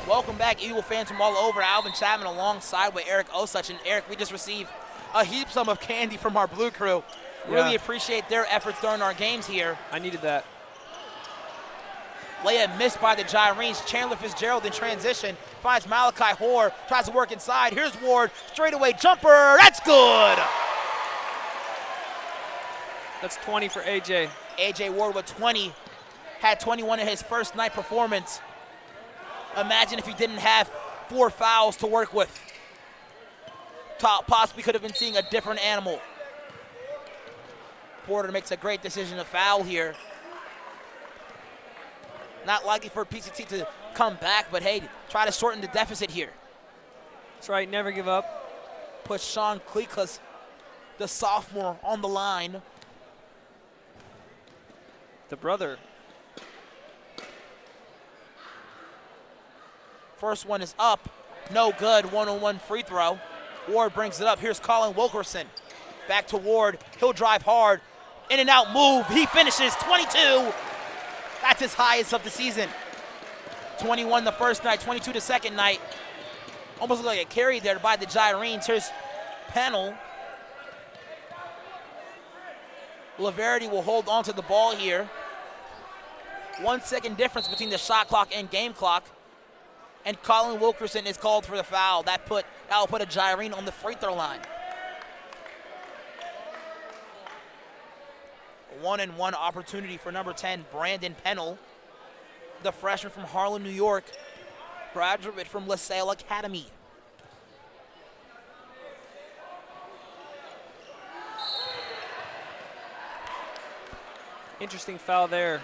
Welcome back, Eagle fans from all over. Alvin Chapman alongside with Eric Osuch. And Eric, we just received a heap sum of candy from our Blue Crew. Really appreciate their efforts during our games here. I needed that. Layup missed by the Gyrenes. Chandler Fitzgerald in transition finds Malachi Hoare, tries to work inside. Here's Ward, straightaway jumper. That's good. That's 20 for A.J. A.J. Ward with 20. Had 21 in his first night performance. Imagine if he didn't have 4 fouls to work with. Possibly could have been seeing a different animal. Porter makes a great decision to foul here. Not likely for PCT to come back, but hey, try to shorten the deficit here. That's right, never give up. Put Sean Cleacus, the sophomore, on the line. The brother. First one is up, no good, one-on-one free throw. Ward brings it up. Here's Colin Wilkerson. Back to Ward, he'll drive hard. In and out move, he finishes 22. That's his highest of the season. 21 the first night, 22 the second night. Almost looked like a carry there by the Gyrenes. Here's Pennell. Laverty will hold on to the ball here. 1 second difference between the shot clock and game clock. And Colin Wilkerson is called for the foul. That will put a Gyrene on the free throw line. 1-and-1 opportunity for number 10, Brandon Pennell, the freshman from Harlem, New York, graduate from LaSalle Academy. Interesting foul there.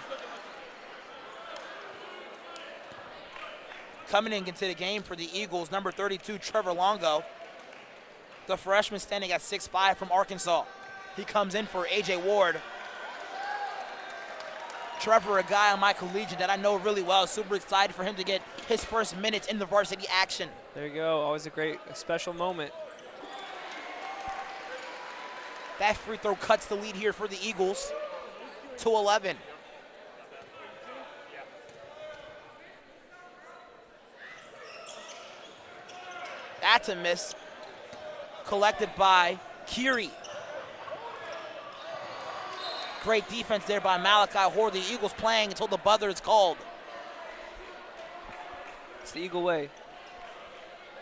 Coming into the game for the Eagles, number 32, Trevor Longo, the freshman standing at 6'5" from Arkansas. He comes in for A.J. Ward. Trevor, a guy on my collegiate that I know really well. Super excited for him to get his first minutes in the varsity action. There you go. Always a special moment. That free throw cuts the lead here for the Eagles to 11. That's a miss. Collected by Curie. Great defense there by Malachi Hoare. The Eagles playing until the buzzer is called. It's the Eagle way.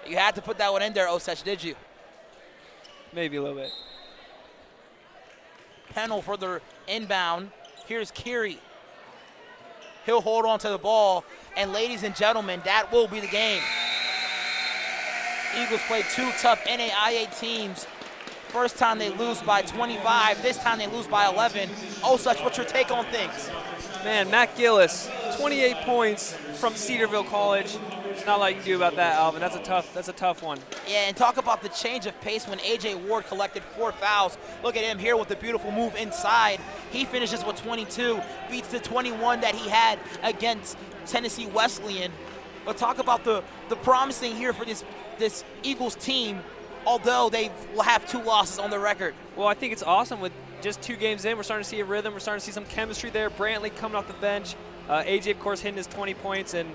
You had to put that one in there, Osech, did you? Maybe a little bit. Pennell for the inbound. Here's Curie. He'll hold on to the ball. And ladies and gentlemen, that will be the game. Eagles played 2 tough NAIA teams. First time they lose by 25. This time they lose by 11. Such, what's your take on things? Man, Matt Gillis, 28 points from Cedarville College. There's not a lot you can do about that, Alvin. That's a tough one. Yeah, and talk about the change of pace when A.J. Ward collected 4 fouls. Look at him here with the beautiful move inside. He finishes with 22, beats the 21 that he had against Tennessee Wesleyan. But talk about the promising here for this Eagles team, although they will have 2 losses on the record. Well, I think it's awesome with just 2 games in. We're starting to see a rhythm. We're starting to see some chemistry there. Brantley coming off the bench. AJ, of course, hitting his 20 points, and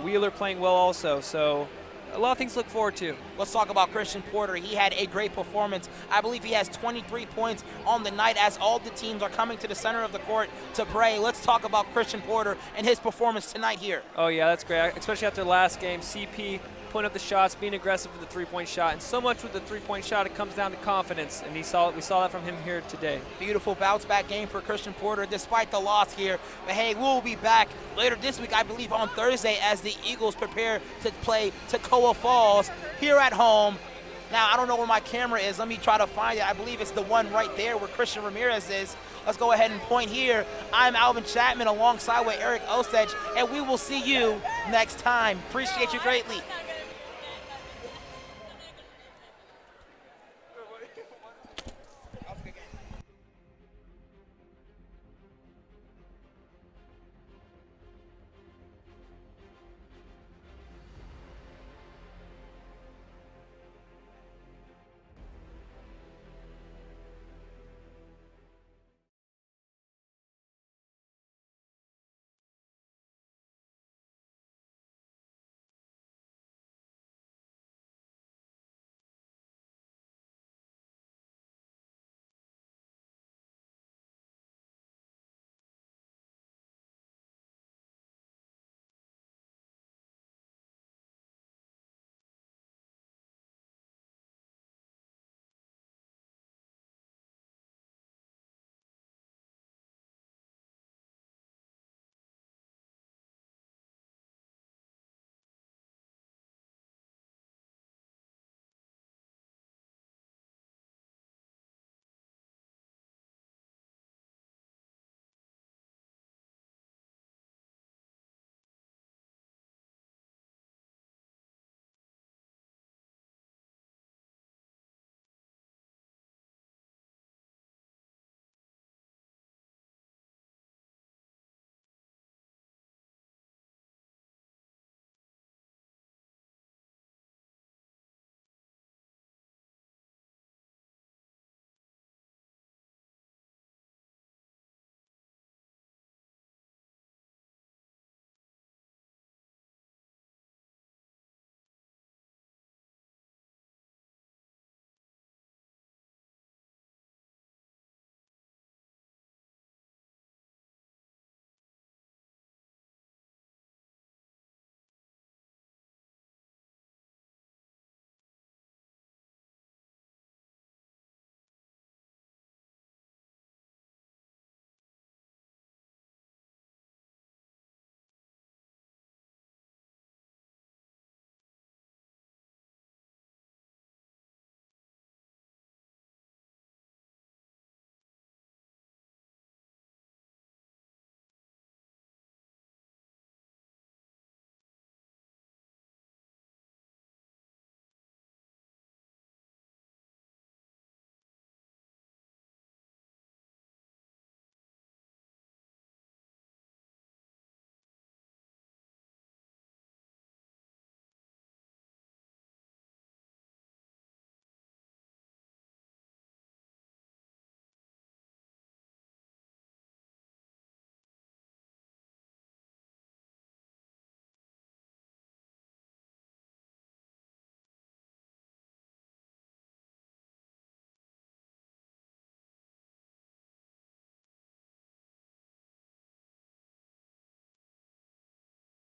Wheeler playing well also. So a lot of things to look forward to. Let's talk about Christian Porter. He had a great performance. I believe he has 23 points on the night as all the teams are coming to the center of the court to pray. Let's talk about Christian Porter and his performance tonight here. Oh, yeah, that's great, especially after the last game. CP putting up the shots, being aggressive with the three-point shot, and so much with the three-point shot, it comes down to confidence, and we saw that from him here today. Beautiful bounce-back game for Christian Porter despite the loss here. But hey, we'll be back later this week, I believe on Thursday, as the Eagles prepare to play Toccoa Falls here at home. Now, I don't know where my camera is. Let me try to find it. I believe it's the one right there where Christian Ramirez is. Let's go ahead and point here. I'm Alvin Chapman alongside with Eric Osage, and we will see you next time. Appreciate you greatly.